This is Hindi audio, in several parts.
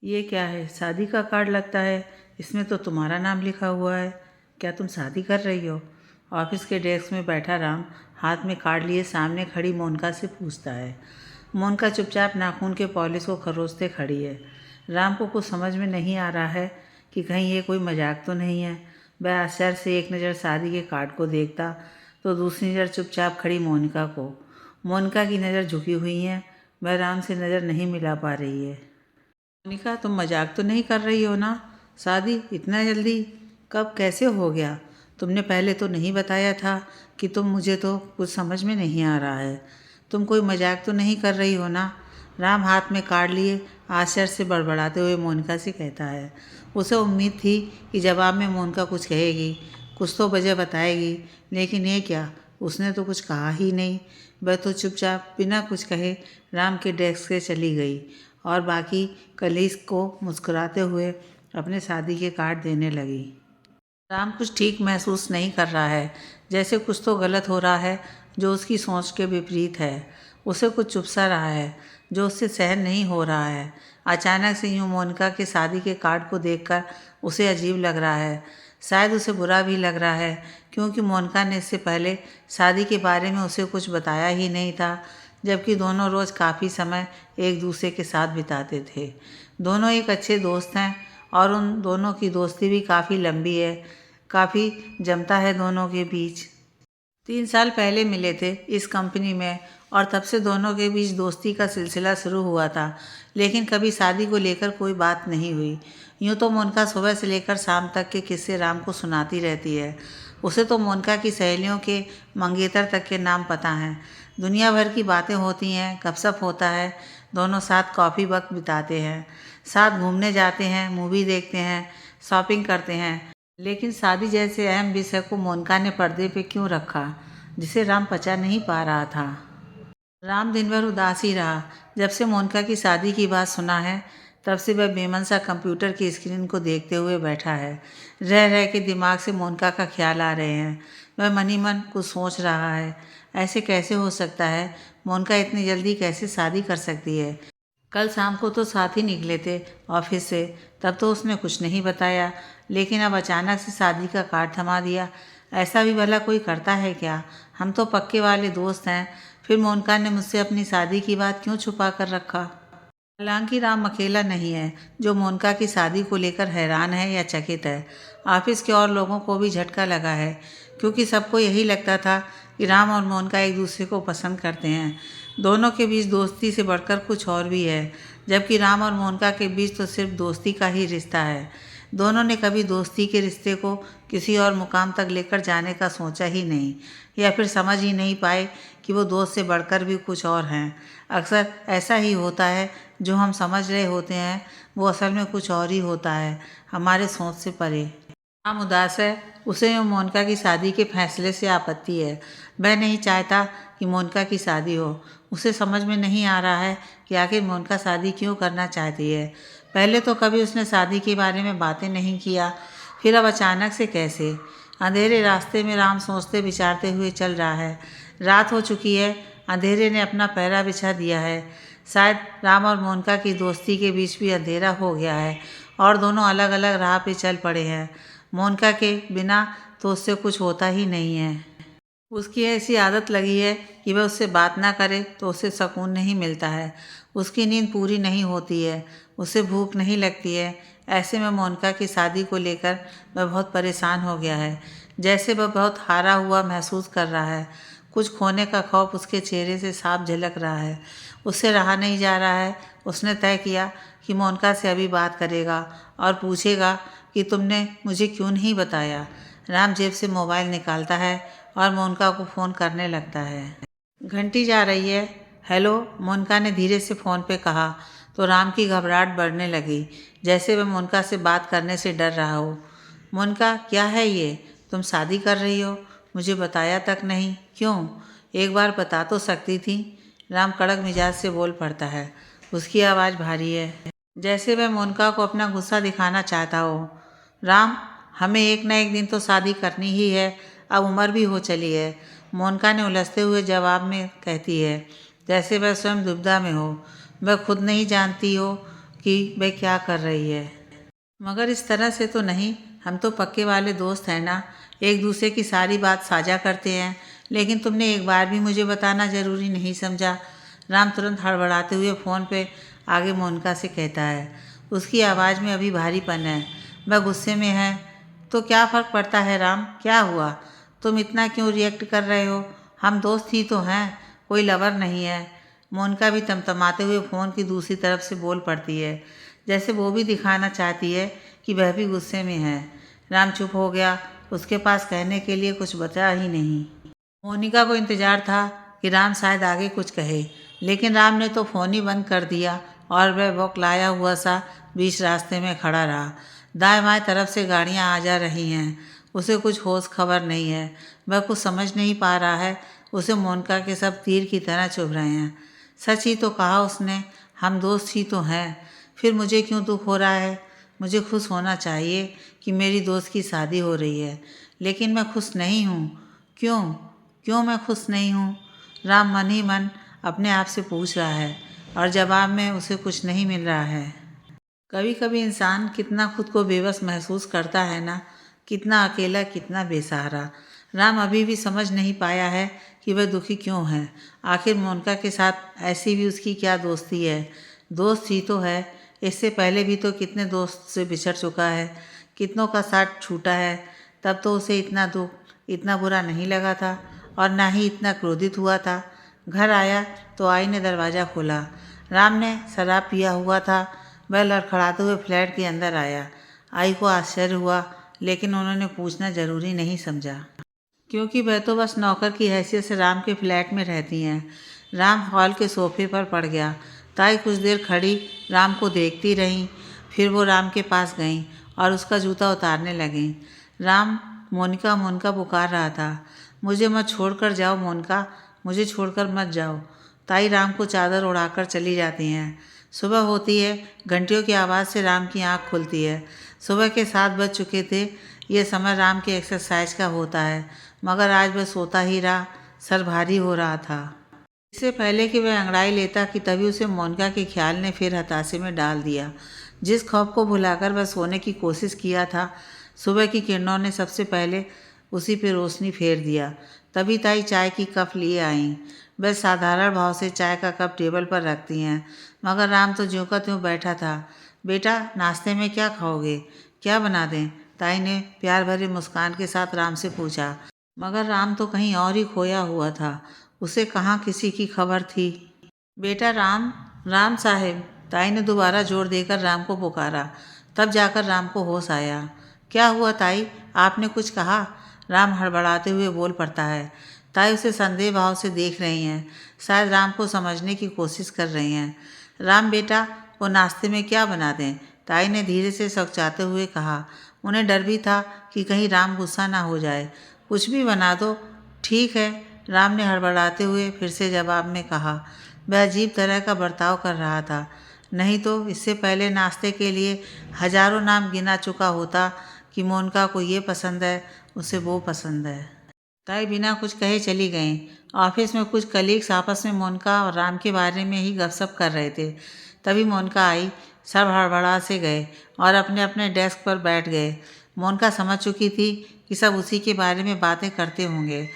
ये क्या है? शादी का कार्ड लगता है। इसमें तो तुम्हारा नाम लिखा हुआ है। क्या तुम शादी कर रही हो? ऑफिस के डेस्क में बैठा राम हाथ में कार्ड लिए सामने खड़ी मोनिका से पूछता है। मोनिका चुपचाप नाखून के पॉलिश को खरोचते खड़ी है। राम को कुछ समझ में नहीं आ रहा है कि कहीं ये कोई मजाक तो नहीं है। वह आश्चर्य से एक नज़र शादी के कार्ड को देखता तो दूसरी नज़र चुपचाप खड़ी मोनिका को। मोनिका की नज़र झुकी हुई है। वह राम से नज़र नहीं मिला पा रही है। मोनिका, तुम मजाक तो नहीं कर रही हो ना? शादी इतना जल्दी? कब, कैसे हो गया? तुमने पहले तो नहीं बताया था कि मुझे तो कुछ समझ में नहीं आ रहा है। तुम कोई मजाक तो नहीं कर रही हो ना? राम हाथ में कार्ड लिए आश्चर्य से बड़बड़ाते हुए मोनिका से कहता है। उसे उम्मीद थी कि जवाब में मोनिका कुछ कहेगी, कुछ तो वजह बताएगी, लेकिन ये क्या, उसने तो कुछ कहा ही नहीं। वह तो चुपचाप बिना कुछ कहे राम के डेस्क से चली गई और बाकी कलीग्स को मुस्कुराते हुए अपने शादी के कार्ड देने लगी। राम कुछ ठीक महसूस नहीं कर रहा है, जैसे कुछ तो गलत हो रहा है जो उसकी सोच के विपरीत है। उसे कुछ चुभ सा रहा है जो उससे सहन नहीं हो रहा है। अचानक से यूं मोनिका के शादी के कार्ड को देखकर उसे अजीब लग रहा है। शायद उसे बुरा भी लग रहा है, क्योंकि मोनिका ने इससे पहले शादी के बारे में उसे कुछ बताया ही नहीं था, जबकि दोनों रोज़ काफ़ी समय एक दूसरे के साथ बिताते थे। दोनों एक अच्छे दोस्त हैं और उन दोनों की दोस्ती भी काफ़ी लंबी है, काफ़ी जमता है दोनों के बीच। 3 साल पहले मिले थे इस कंपनी में और तब से दोनों के बीच दोस्ती का सिलसिला शुरू हुआ था, लेकिन कभी शादी को लेकर कोई बात नहीं हुई। यूँ तो मोनिका सुबह से लेकर शाम तक के किस्से राम को सुनाती रहती है। उसे तो मोनिका की सहेलियों के मंगेतर तक के नाम पता हैं। दुनिया भर की बातें होती हैं, गपशप होता है, दोनों साथ कॉफ़ी वक्त बिताते हैं, साथ घूमने जाते हैं, मूवी देखते हैं, शॉपिंग करते हैं। लेकिन शादी जैसे अहम विषय को मोनिका ने पर्दे पे क्यों रखा, जिसे राम पचा नहीं पा रहा था। राम दिन भर उदास ही रहा। जब से मोनिका की शादी की बात सुना है, तब से वह बेमन सा कंप्यूटर की स्क्रीन को देखते हुए बैठा है। रह रह के दिमाग से मोनिका का ख्याल आ रहे हैं। वह मन ही मन कुछ सोच रहा है। ऐसे कैसे हो सकता है? मोनिका इतनी जल्दी कैसे शादी कर सकती है? कल शाम को तो साथ ही निकले थे ऑफिस से, तब तो उसने कुछ नहीं बताया, लेकिन अब अचानक से शादी का कार्ड थमा दिया। ऐसा भी भला कोई करता है क्या? हम तो पक्के वाले दोस्त हैं। फिर मोनिका ने मुझसे अपनी शादी की बात क्यों छुपा कर रखा? हालांकि राम अकेला नहीं है जो मोनिका की शादी को लेकर हैरान है या चकित है। ऑफिस के और लोगों को भी झटका लगा है, क्योंकि सबको यही लगता था कि राम और मोनिका एक दूसरे को पसंद करते हैं। दोनों के बीच दोस्ती से बढ़कर कुछ और भी है, जबकि राम और मोनिका के बीच तो सिर्फ दोस्ती का ही रिश्ता है। दोनों ने कभी दोस्ती के रिश्ते को किसी और मुकाम तक लेकर जाने का सोचा ही नहीं, या फिर समझ ही नहीं पाए कि वो दोस्त से बढ़कर भी कुछ और हैं। अक्सर ऐसा ही होता है, जो हम समझ रहे होते हैं वो असल में कुछ और ही होता है, हमारे सोच से परे। राम उदास है। उसे यूँ मोनिका की शादी के फैसले से आपत्ति है। वह नहीं चाहता कि मोनिका की शादी हो। उसे समझ में नहीं आ रहा है कि आखिर मोनिका शादी क्यों करना चाहती है। पहले तो कभी उसने शादी के बारे में बातें नहीं किया, फिर अब अचानक से कैसे? अंधेरे रास्ते में राम सोचते विचारते हुए चल रहा है। रात हो चुकी है, अंधेरे ने अपना पहरा बिछा दिया है। शायद राम और मोनिका की दोस्ती के बीच भी अंधेरा हो गया है और दोनों अलग अलग राह पे चल पड़े हैं। मोनिका के बिना तो उससे कुछ होता ही नहीं है। उसकी ऐसी आदत लगी है कि वह उससे बात ना करे तो उसे सुकून नहीं मिलता है। उसकी नींद पूरी नहीं होती है, उसे भूख नहीं लगती है। ऐसे में मोनिका की शादी को लेकर वह बहुत परेशान हो गया है, जैसे वह बहुत हारा हुआ महसूस कर रहा है। कुछ खोने का खौफ उसके चेहरे से साफ झलक रहा है। उससे रहा नहीं जा रहा है। उसने तय किया कि मोनिका से अभी बात करेगा और पूछेगा कि तुमने मुझे क्यों नहीं बताया। राम जेब से मोबाइल निकालता है और मोनिका को फ़ोन करने लगता है। घंटी जा रही है। हेलो, मोनिका ने धीरे से फ़ोन पे कहा तो राम की घबराहट बढ़ने लगी, जैसे वह मोनिका से बात करने से डर रहा हो। मोनिका, क्या है ये? तुम शादी कर रही हो? मुझे बताया तक नहीं। क्यों? एक बार बता तो सकती थी। राम कड़क मिजाज से बोल पड़ता है। उसकी आवाज़ भारी है, जैसे वह मोनिका को अपना गुस्सा दिखाना चाहता हो। राम, हमें एक न एक दिन तो शादी करनी ही है, अब उम्र भी हो चली है। मोनिका ने उलझते हुए जवाब में कहती है, जैसे वह स्वयं दुविधा में हो। वह खुद नहीं जानती हो कि वह क्या कर रही है। मगर इस तरह से तो नहीं, हम तो पक्के वाले दोस्त हैं ना, एक दूसरे की सारी बात साझा करते हैं। लेकिन तुमने एक बार भी मुझे बताना ज़रूरी नहीं समझा। राम तुरंत हड़बड़ाते हुए फ़ोन पे आगे मोनिका से कहता है। उसकी आवाज़ में अभी भारीपन है। वह गुस्से में है। तो क्या फ़र्क पड़ता है राम, क्या हुआ? तुम इतना क्यों रिएक्ट कर रहे हो? हम दोस्त ही तो हैं, कोई लवर नहीं है। मोनिका भी तमतमाते हुए फ़ोन की दूसरी तरफ से बोल पड़ती है, जैसे वो भी दिखाना चाहती है कि वह भी गुस्से में है। राम चुप हो गया। उसके पास कहने के लिए कुछ बचा ही नहीं। मोनिका को इंतज़ार था कि राम शायद आगे कुछ कहे, लेकिन राम ने तो फ़ोन ही बंद कर दिया और वह बौखलाया हुआ सा बीच रास्ते में खड़ा रहा। दाएं बाएं तरफ से गाड़ियां आ जा रही हैं। उसे कुछ होश खबर नहीं है। वह कुछ समझ नहीं पा रहा है। उसे मोनिका के सब तीर की तरह चुभ रहे हैं। सच ही तो कहा उसने, हम दोस्त ही तो हैं। फिर मुझे क्यों दुख हो रहा है? मुझे खुश होना चाहिए कि मेरी दोस्त की शादी हो रही है, लेकिन मैं खुश नहीं हूँ। क्यों क्यों मैं खुश नहीं हूँ? राम मन ही मन अपने आप से पूछ रहा है और जवाब में उसे कुछ नहीं मिल रहा है। कभी कभी इंसान कितना खुद को बेबस महसूस करता है ना, कितना अकेला, कितना बेसहारा। राम अभी भी समझ नहीं पाया है कि वह दुखी क्यों है। आखिर मोनिका के साथ ऐसी भी उसकी क्या दोस्ती है? दोस्त ही तो है। इससे पहले भी तो कितने दोस्त से बिछड़ चुका है, कितनों का साथ छूटा है। तब तो उसे इतना दुख, इतना बुरा नहीं लगा था और ना ही इतना क्रोधित हुआ था। घर आया तो आई ने दरवाज़ा खोला। राम ने शराब पिया हुआ था। वह लड़खड़ाते हुए फ्लैट के अंदर आया। आई को आश्चर्य हुआ, लेकिन उन्होंने पूछना ज़रूरी नहीं समझा, क्योंकि वह तो बस नौकर की हैसियत से राम के फ्लैट में रहती हैं। राम हॉल के सोफे पर पड़ गया। ताई कुछ देर खड़ी राम को देखती रहीं, फिर वो राम के पास गईं और उसका जूता उतारने लगीं। राम मोनिका मोनिका पुकार रहा था। मुझे मत छोड़कर जाओ मोनिका, मुझे छोड़कर मत जाओ। ताई राम को चादर उड़ाकर चली जाती हैं। सुबह होती है। घंटियों की आवाज़ से राम की आंख खुलती है। सुबह के 7 बज चुके थे। ये समय राम के एक्सरसाइज का होता है, मगर आज वह सोता ही रहा। सर भारी हो रहा था। इससे पहले कि वह अंगड़ाई लेता कि तभी उसे मोनिका के ख्याल ने फिर हताशे में डाल दिया। जिस ख्वाब को भुलाकर वह सोने की कोशिश किया था, सुबह की किरणों ने सबसे पहले उसी पे रोशनी फेर दिया। तभी ताई चाय की कप लिए आईं। वह साधारण भाव से चाय का कप टेबल पर रखती हैं, मगर राम तो ज्यों का त्यों बैठा था। बेटा, नाश्ते में क्या खाओगे? क्या बना दें? ताई ने प्यार भरी मुस्कान के साथ राम से पूछा। मगर राम तो कहीं और ही खोया हुआ था। उसे कहाँ किसी की खबर थी। बेटा राम, राम साहेब, ताई ने दोबारा जोर देकर राम को पुकारा। तब जाकर राम को होश आया। क्या हुआ ताई, आपने कुछ कहा? राम हड़बड़ाते हुए बोल पड़ता है। ताई उसे संदेह भाव से देख रही हैं, शायद राम को समझने की कोशिश कर रही हैं। राम बेटा, वो नाश्ते में क्या बना दें? ताई ने धीरे से सकचाते हुए कहा। उन्हें डर भी था कि कहीं राम गुस्सा ना हो जाए। कुछ भी बना दो। ठीक है, राम ने हड़बड़ाते हुए फिर से जवाब में कहा। वह अजीब तरह का बर्ताव कर रहा था। नहीं तो इससे पहले नाश्ते के लिए हजारों नाम गिना चुका होता कि मोनिका को ये पसंद है, उसे वो पसंद है। ताई बिना कुछ कहे चली गईं। ऑफिस में कुछ कलीग्स आपस में मोनिका और राम के बारे में ही गपशप कर रहे थे। तभी मोनिका आई। सब हड़बड़ा से गए और अपने अपने डेस्क पर बैठ गए। मोनिका समझ चुकी थी कि सब उसी के बारे में बातें करते होंगे।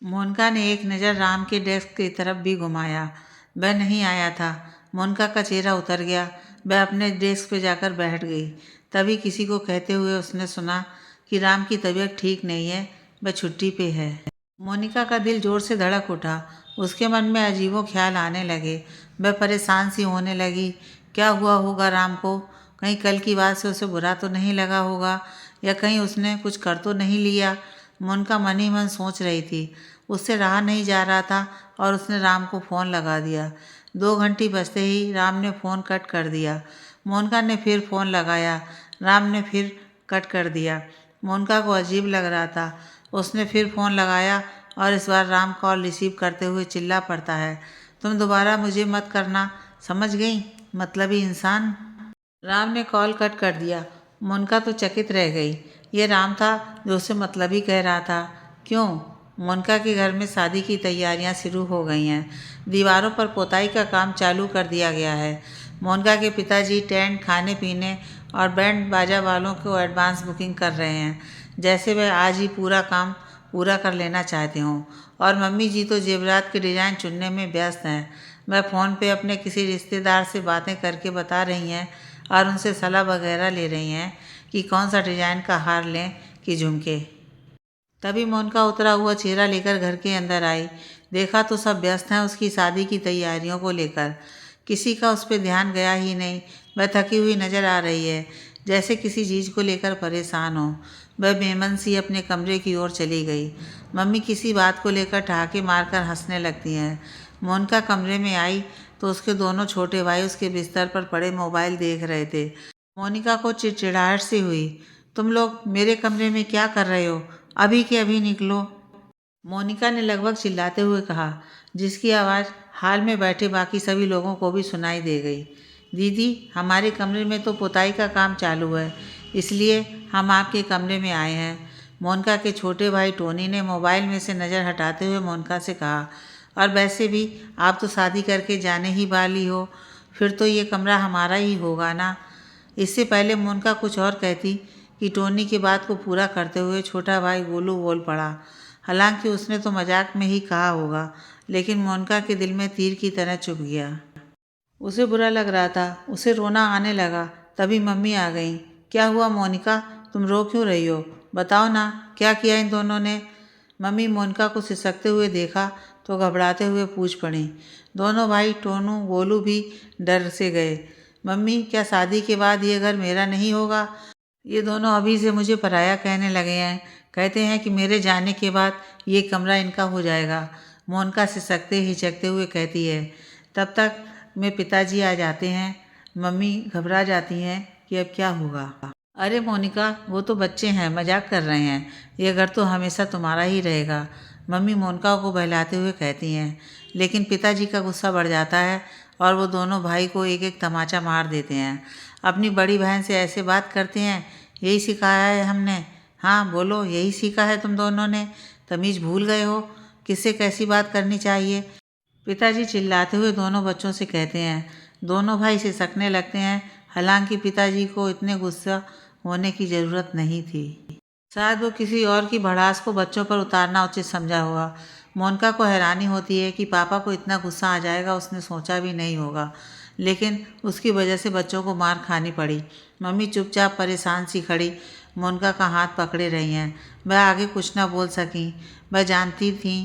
मोनिका ने एक नज़र राम के डेस्क की तरफ भी घुमाया। वह नहीं आया था। मोनिका का चेहरा उतर गया। वह अपने डेस्क पे जाकर बैठ गई। तभी किसी को कहते हुए उसने सुना कि राम की तबीयत ठीक नहीं है, वह छुट्टी पे है। मोनिका का दिल जोर से धड़क उठा। उसके मन में अजीबो ख्याल आने लगे। वह परेशान सी होने लगी। क्या हुआ होगा राम को? कहीं कल की बात से उसे बुरा तो नहीं लगा होगा, या कहीं उसने कुछ कर तो नहीं लिया? मोनिका मन ही मन सोच रही थी। उससे रहा नहीं जा रहा था और उसने राम को फ़ोन लगा दिया। 2 घंटी बजते ही राम ने फ़ोन कट कर दिया। मोनिका ने फिर फ़ोन लगाया। राम ने फिर कट कर दिया। मोनिका को अजीब लग रहा था। उसने फिर फ़ोन लगाया और इस बार राम कॉल रिसीव करते हुए चिल्ला पड़ता है। तुम दोबारा मुझे मत करना, समझ गई? मतलबी इंसान। राम ने कॉल कट कर दिया। मोनिका तो चकित रह गई। ये राम था जो उसे मतलबी कह रहा था। क्यों? मोनिका के घर में शादी की तैयारियां शुरू हो गई हैं। दीवारों पर पोताई का काम चालू कर दिया गया है। मोनिका के पिताजी टेंट, खाने पीने और बैंड बाजा वालों को एडवांस बुकिंग कर रहे हैं, जैसे वह आज ही पूरा काम पूरा कर लेना चाहते हों। और मम्मी जी तो जेवरात के डिज़ाइन चुनने में व्यस्त हैं। वह फ़ोन पे अपने किसी रिश्तेदार से बातें करके बता रही हैं और उनसे सलाह वगैरह ले रही हैं कि कौन सा डिज़ाइन का हार लें कि झुमके। तभी मोनिका उतरा हुआ चेहरा लेकर घर के अंदर आई। देखा तो सब व्यस्त हैं उसकी शादी की तैयारियों को लेकर। किसी का उस पर ध्यान गया ही नहीं। वह थकी हुई नज़र आ रही है, जैसे किसी चीज़ को लेकर परेशान हो। वह बेमन सी अपने कमरे की ओर चली गई। मम्मी किसी बात को लेकर ठहाके मारकर हंसने लगती हैं। मोनिका कमरे में आई तो उसके दोनों छोटे भाई उसके बिस्तर पर पड़े मोबाइल देख रहे थे। मोनिका को चिड़चिड़ाहट सी हुई। तुम लोग मेरे कमरे में क्या कर रहे हो? अभी के अभी निकलो, मोनिका ने लगभग चिल्लाते हुए कहा, जिसकी आवाज़ हाल में बैठे बाकी सभी लोगों को भी सुनाई दे गई। दीदी, हमारे कमरे में तो पुताई का काम चालू है, इसलिए हम आपके कमरे में आए हैं। मोनिका के छोटे भाई टोनी ने मोबाइल में से नज़र हटाते हुए मोनिका से कहा, और वैसे भी आप तो शादी करके जाने ही वाली हो, फिर तो ये कमरा हमारा ही होगा ना। इससे पहले मोनिका कुछ और कहती कि टोनी की बात को पूरा करते हुए छोटा भाई गोलू बोल पड़ा। हालांकि उसने तो मजाक में ही कहा होगा, लेकिन मोनिका के दिल में तीर की तरह चुभ गया। उसे बुरा लग रहा था, उसे रोना आने लगा। तभी मम्मी आ गईं। क्या हुआ मोनिका, तुम रो क्यों रही हो? बताओ ना, क्या किया इन दोनों ने? मम्मी मोनिका को सिसकते हुए देखा तो घबराते हुए पूछ पड़ी। दोनों भाई टोनू गोलू भी डर से गए। मम्मी, क्या शादी के बाद ये घर मेरा नहीं होगा? ये दोनों अभी से मुझे पराया कहने लगे हैं। कहते हैं कि मेरे जाने के बाद ये कमरा इनका हो जाएगा। मोनिका सिसकते हिचकते हुए कहती है। तब तक में पिताजी आ जाते हैं। मम्मी घबरा जाती हैं कि अब क्या होगा। अरे मोनिका, वो तो बच्चे हैं, मजाक कर रहे हैं। ये घर तो हमेशा तुम्हारा ही रहेगा, मम्मी मोनिका को बहलाते हुए कहती हैं। लेकिन पिताजी का गुस्सा बढ़ जाता है और वो दोनों भाई को एक एक तमाचा मार देते हैं। अपनी बड़ी बहन से ऐसे बात करते हैं, यही सिखाया है हमने। हाँ बोलो, यही सीखा है तुम दोनों ने? तमीज़ भूल गए हो, किससे कैसी बात करनी चाहिए? पिताजी चिल्लाते हुए दोनों बच्चों से कहते हैं। दोनों भाई सिसकने लगते हैं। हालांकि पिताजी को इतने गुस्सा होने की ज़रूरत नहीं थी। शायद वो किसी और की भड़ास को बच्चों पर उतारना उचित समझा होगा। मोनिका को हैरानी होती है कि पापा को इतना गुस्सा आ जाएगा उसने सोचा भी नहीं होगा, लेकिन उसकी वजह से बच्चों को मार खानी पड़ी। मम्मी चुपचाप परेशान सी खड़ी मोनिका का हाथ पकड़े रही हैं। वह आगे कुछ ना बोल सकी। वह जानती थी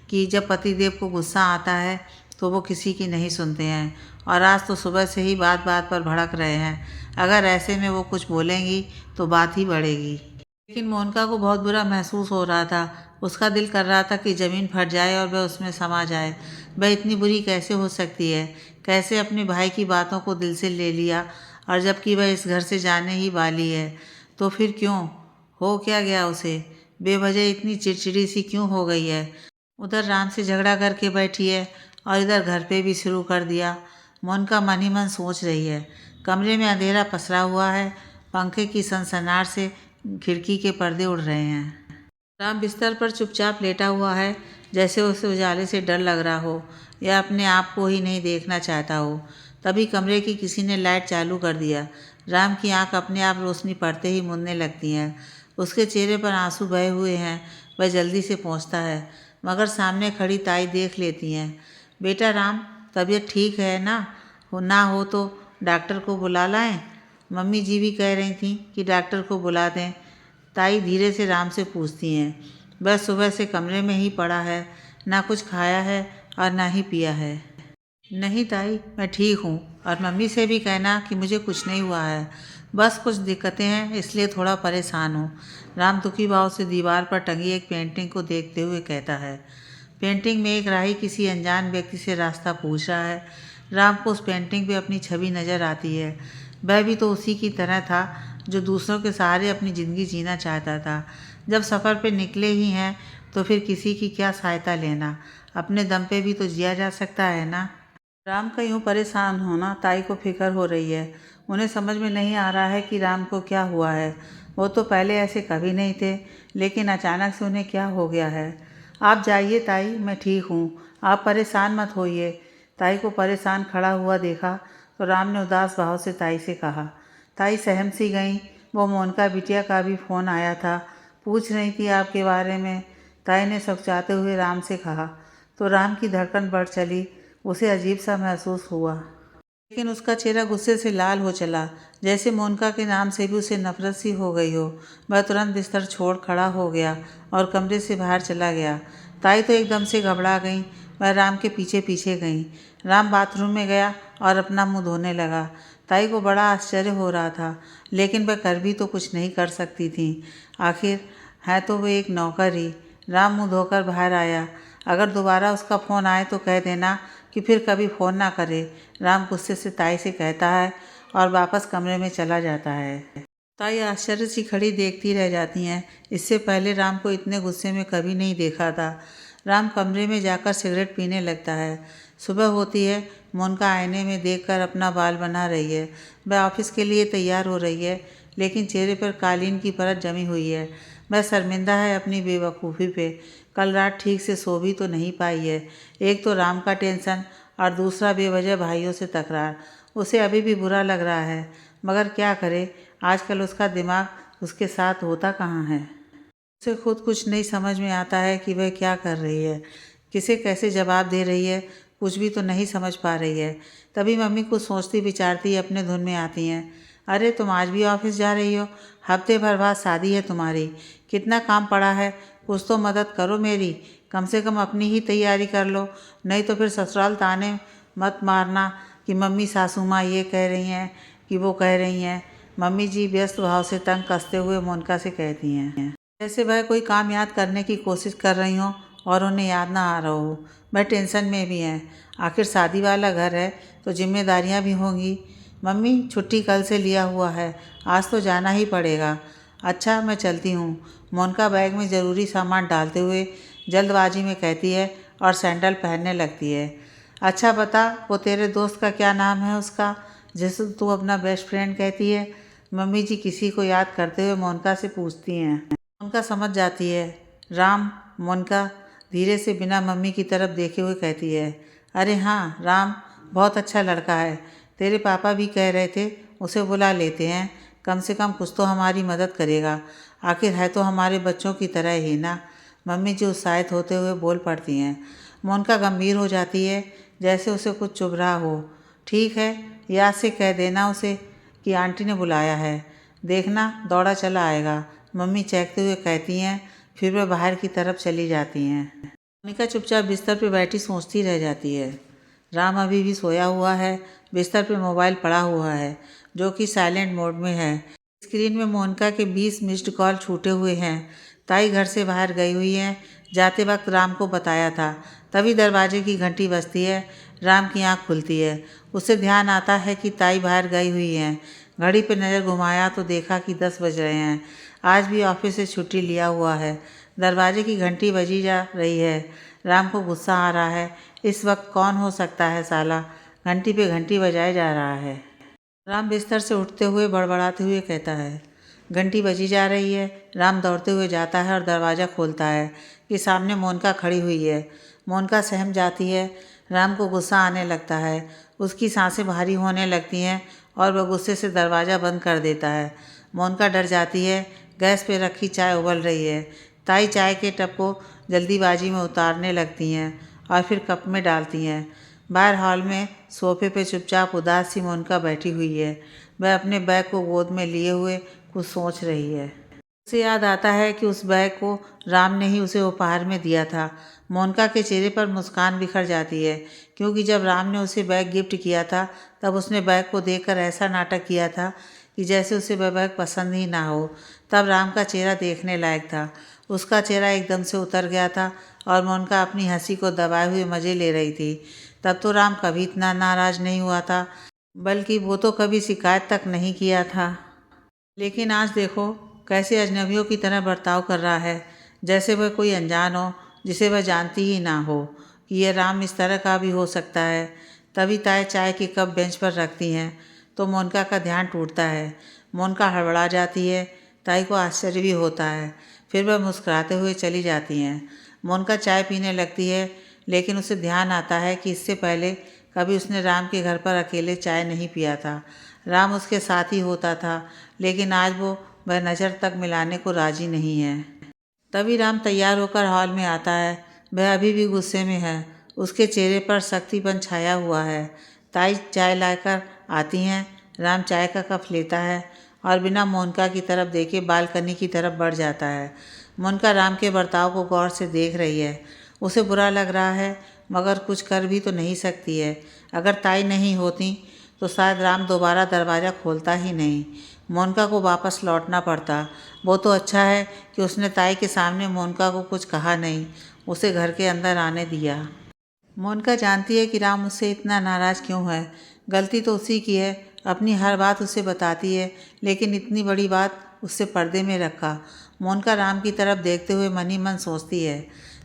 कि जब पतिदेव को गुस्सा आता है तो वो किसी की नहीं सुनते हैं, और आज तो सुबह से ही बात बात पर भड़क रहे हैं। अगर ऐसे में वो कुछ बोलेंगी तो बात ही बढ़ेगी। लेकिन मोनिका को बहुत बुरा महसूस हो रहा था। उसका दिल कर रहा था कि ज़मीन फट जाए और वह उसमें समा जाए। वह इतनी बुरी कैसे हो सकती है? कैसे अपने भाई की बातों को दिल से ले लिया, और जबकि वह इस घर से जाने ही वाली है। तो फिर क्यों? हो क्या गया उसे? बेवजह इतनी चिड़चिड़ी सी क्यों हो गई है? उधर राम से झगड़ा करके बैठी है और इधर घर पे भी शुरू कर दिया। मोनिका मन ही मन सोच रही है। कमरे में अंधेरा पसरा हुआ है। पंखे की सनसनाहट से खिड़की के पर्दे उड़ रहे हैं। राम बिस्तर पर चुपचाप लेटा हुआ है, जैसे उसे उजाले से डर लग रहा हो या अपने आप को ही नहीं देखना चाहता हो। तभी कमरे की किसी ने लाइट चालू कर दिया। राम की आंख अपने आप रोशनी पड़ते ही मुड़ने लगती हैं। उसके चेहरे पर आंसू बहे हुए हैं। वह जल्दी से पहुंचता है, मगर सामने खड़ी ताई देख लेती हैं। बेटा राम, तबीयत ठीक है ना? हो तो डॉक्टर को बुला लाएं। मम्मी जी भी कह रही थी कि डॉक्टर को बुला दें। ताई धीरे से राम से पूछती हैं। वह सुबह से कमरे में ही पड़ा है, ना कुछ खाया है और ना ही पिया है। नहीं ताई, मैं ठीक हूँ, और मम्मी से भी कहना कि मुझे कुछ नहीं हुआ है, बस कुछ दिक्कतें हैं इसलिए थोड़ा परेशान हूँ। राम दुखी भाव से दीवार पर टंगी एक पेंटिंग को देखते हुए कहता है। पेंटिंग में एक राही किसी अनजान व्यक्ति से रास्ता पूछ रहा है। राम को उस पेंटिंग पे अपनी छवि नज़र आती है। वह भी तो उसी की तरह था जो दूसरों के सहारे अपनी ज़िंदगी जीना चाहता था। जब सफ़र पे निकले ही हैं तो फिर किसी की क्या सहायता लेना, अपने दम पे भी तो जिया जा सकता है ना। राम का यूँ परेशान होना ताई को फिक्र हो रही है। उन्हें समझ में नहीं आ रहा है कि राम को क्या हुआ है। वो तो पहले ऐसे कभी नहीं थे, लेकिन अचानक से उन्हें क्या हो गया है। आप जाइए ताई, मैं ठीक हूँ, आप परेशान मत होइए। ताई को परेशान खड़ा हुआ देखा तो राम ने उदास भाव से ताई से कहा। ताई सहम सी गईं। वो मोनिका बिटिया का भी फ़ोन आया था, पूछ रही थी आपके बारे में। ताई ने सकचाते हुए राम से कहा तो राम की धड़कन बढ़ चली। उसे अजीब सा महसूस हुआ, लेकिन उसका चेहरा गुस्से से लाल हो चला, जैसे मोनिका के नाम से भी उसे नफरत सी हो गई हो। वह तुरंत बिस्तर छोड़ खड़ा हो गया और कमरे से बाहर चला गया। ताई तो एकदम से घबरा गई। वह राम के पीछे पीछे गई। राम बाथरूम में गया और अपना मुंह धोने लगा। ताई को बड़ा आश्चर्य हो रहा था, लेकिन वह कर भी तो कुछ नहीं कर सकती थी। आखिर है तो वह एक नौकर ही। राम मुंह धोकर बाहर आया। अगर दोबारा उसका फ़ोन आए तो कह देना कि फिर कभी फ़ोन ना करे, राम गुस्से से ताई से कहता है और वापस कमरे में चला जाता है। ताई आश्चर्य से खड़ी देखती रह जाती हैं। इससे पहले राम को इतने गुस्से में कभी नहीं देखा था। राम कमरे में जाकर सिगरेट पीने लगता है। सुबह होती है। मोनिका आईने में देखकर अपना बाल बना रही है। वह ऑफिस के लिए तैयार हो रही है, लेकिन चेहरे पर कालीन की परत जमी हुई है। वह शर्मिंदा है अपनी बेवकूफ़ी पे। कल रात ठीक से सो भी तो नहीं पाई है। एक तो राम का टेंशन और दूसरा बेवजह भाइयों से तकरार। उसे अभी भी बुरा लग रहा है, मगर क्या करे, आजकल उसका दिमाग उसके साथ होता कहाँ है। उसे खुद कुछ नहीं समझ में आता है कि वह क्या कर रही है, किसे कैसे जवाब दे रही है, कुछ भी तो नहीं समझ पा रही है। तभी मम्मी कुछ सोचती विचारती अपने धुन में आती हैं। अरे तुम आज भी ऑफिस जा रही हो? हफ्ते भर बाद शादी है तुम्हारी, कितना काम पड़ा है, कुछ तो मदद करो मेरी। कम से कम अपनी ही तैयारी कर लो, नहीं तो फिर ससुराल ताने मत मारना कि मम्मी सासू माँ ये कह रही हैं कि वो कह रही हैं। मम्मी जी व्यस्त भाव से तंग कसते हुए मोनिका से कहती हैं, जैसे वह कोई काम याद करने की कोशिश कर रही हो और उन्हें याद ना आ रहा हो। वह टेंशन में भी हैं। आखिर शादी वाला घर है तो जिम्मेदारियां भी होंगी। मम्मी छुट्टी कल से लिया हुआ है, आज तो जाना ही पड़ेगा। अच्छा मैं चलती हूँ, मोनिका बैग में ज़रूरी सामान डालते हुए जल्दबाजी में कहती है और सैंडल पहनने लगती है। अच्छा बता, वो तेरे दोस्त का क्या नाम है उसका, जिसे तू अपना बेस्ट फ्रेंड कहती है? मम्मी जी किसी को याद करते हुए मोनिका से पूछती हैं। मोनिका समझ जाती है। राम। मोनिका धीरे से बिना मम्मी की तरफ देखे हुए कहती है, अरे हाँ राम, बहुत अच्छा लड़का है। तेरे पापा भी कह रहे थे उसे बुला लेते हैं, कम से कम कुछ तो हमारी मदद करेगा। आखिर है तो हमारे बच्चों की तरह ही ना। मम्मी जी उत्साहित होते हुए बोल पड़ती हैं। मोनिका गंभीर हो जाती है, जैसे उसे कुछ चुभ रहा हो। ठीक है, याद से कह देना उसे कि आंटी ने बुलाया है, देखना दौड़ा चला आएगा, मम्मी चहकते हुए कहती हैं। फिर वह बाहर की तरफ चली जाती हैं। मोनिका चुपचाप बिस्तर पर बैठी सोचती रह जाती है। राम अभी भी सोया हुआ है। बिस्तर पर मोबाइल पड़ा हुआ है, जो कि साइलेंट मोड में है। स्क्रीन में मोनिका के 20 मिस्ड कॉल छूटे हुए हैं। ताई घर से बाहर गई हुई हैं, जाते वक्त राम को बताया था। तभी दरवाजे की घंटी बजती है। राम की आंख खुलती है। उसे ध्यान आता है कि ताई बाहर गई हुई हैं। घड़ी पर नज़र घुमाया तो देखा कि 10 बज रहे हैं। आज भी ऑफिस से छुट्टी लिया हुआ है। दरवाजे की घंटी बजी जा रही है। राम को गुस्सा आ रहा है। इस वक्त कौन हो सकता है साला, घंटी पे घंटी बजाए जा रहा है। राम बिस्तर से उठते हुए बड़बड़ाते हुए कहता है, घंटी बजी जा रही है। राम दौड़ते हुए जाता है और दरवाज़ा खोलता है कि सामने मोनिका खड़ी हुई है। मोनिका सहम जाती है। राम को गुस्सा आने लगता है। उसकी सांसें भारी होने लगती हैं और वह गुस्से से दरवाज़ा बंद कर देता है। मोनिका डर जाती है। गैस पे रखी चाय उबल रही है। ताई चाय के टब को जल्दीबाजी में उतारने लगती हैं और फिर कप में डालती हैं। बाहर हॉल में सोफे पे चुपचाप उदास सी मोनिका बैठी हुई है। वह अपने बैग को गोद में लिए हुए कुछ सोच रही है। उसे याद आता है कि उस बैग को राम ने ही उसे उपहार में दिया था। मोनिका के चेहरे पर मुस्कान बिखर जाती है, क्योंकि जब राम ने उसे बैग गिफ्ट किया था तब उसने बैग को देखकर ऐसा नाटक किया था कि जैसे उसे वह बैग पसंद ही ना हो। तब राम का चेहरा देखने लायक था। उसका चेहरा एकदम से उतर गया था और मोनिका अपनी हंसी को दबाए हुए मज़े ले रही थी। तब तो राम कभी इतना नाराज़ नहीं हुआ था, बल्कि वो तो कभी शिकायत तक नहीं किया था। लेकिन आज देखो कैसे अजनबियों की तरह बर्ताव कर रहा है, जैसे वह कोई अनजान हो जिसे वह जानती ही ना हो कि यह राम इस तरह का भी हो सकता है। तभी ताई चाय की कप बेंच पर रखती हैं तो मोनिका का ध्यान टूटता है। मोनिका हड़बड़ा जाती है। ताई को आश्चर्य भी होता है। फिर वह मुस्कुराते हुए चली जाती हैं। मोनिका चाय पीने लगती है, लेकिन उसे ध्यान आता है कि इससे पहले कभी उसने राम के घर पर अकेले चाय नहीं पिया था। राम उसके साथ ही होता था, लेकिन आज वो वह नज़र तक मिलाने को राजी नहीं है। तभी राम तैयार होकर हॉल में आता है। वह अभी भी गुस्से में है। उसके चेहरे पर सख्तीपन छाया हुआ है। ताई चाय लाकर आती हैं। राम चाय का कप लेता है और बिना मोनिका की तरफ देखे बालकनी की तरफ बढ़ जाता है। मोनिका राम के बर्ताव को गौर से देख रही है। उसे बुरा लग रहा है, मगर कुछ कर भी तो नहीं सकती है। अगर ताई नहीं होती तो शायद राम दोबारा दरवाज़ा खोलता ही नहीं। मोनिका को वापस लौटना पड़ता। वो तो अच्छा है कि उसने ताई के सामने मोनिका को कुछ कहा नहीं, उसे घर के अंदर आने दिया। मोनिका जानती है कि राम उससे इतना नाराज़ क्यों है। गलती तो उसी की है, अपनी हर बात उसे बताती है, लेकिन इतनी बड़ी बात उससे पर्दे में रखा। मोनिका राम की तरफ देखते हुए मन ही मन सोचती है।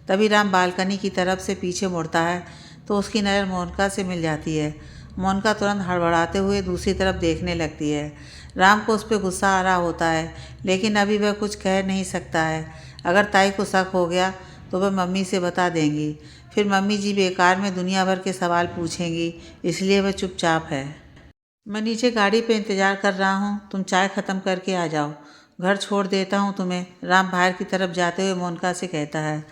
तभी राम बालकनी की तरफ से पीछे मुड़ता है तो उसकी नज़र मोनिका से मिल जाती है। मोनिका तुरंत हड़बड़ाते हुए दूसरी तरफ देखने लगती है। राम को उस पर गुस्सा आ रहा होता है, लेकिन अभी वह कुछ कह नहीं सकता है। अगर ताई को शक हो गया तो वह मम्मी से बता देंगी, फिर मम्मी जी बेकार में दुनिया भर के सवाल पूछेंगी, इसलिए वह चुपचाप है। मैं नीचे गाड़ी पे इंतज़ार कर रहा हूँ, तुम चाय ख़त्म करके आ जाओ, घर छोड़ देता हूँ तुम्हें, राम बाहर की तरफ जाते हुए मोनिका से कहता है।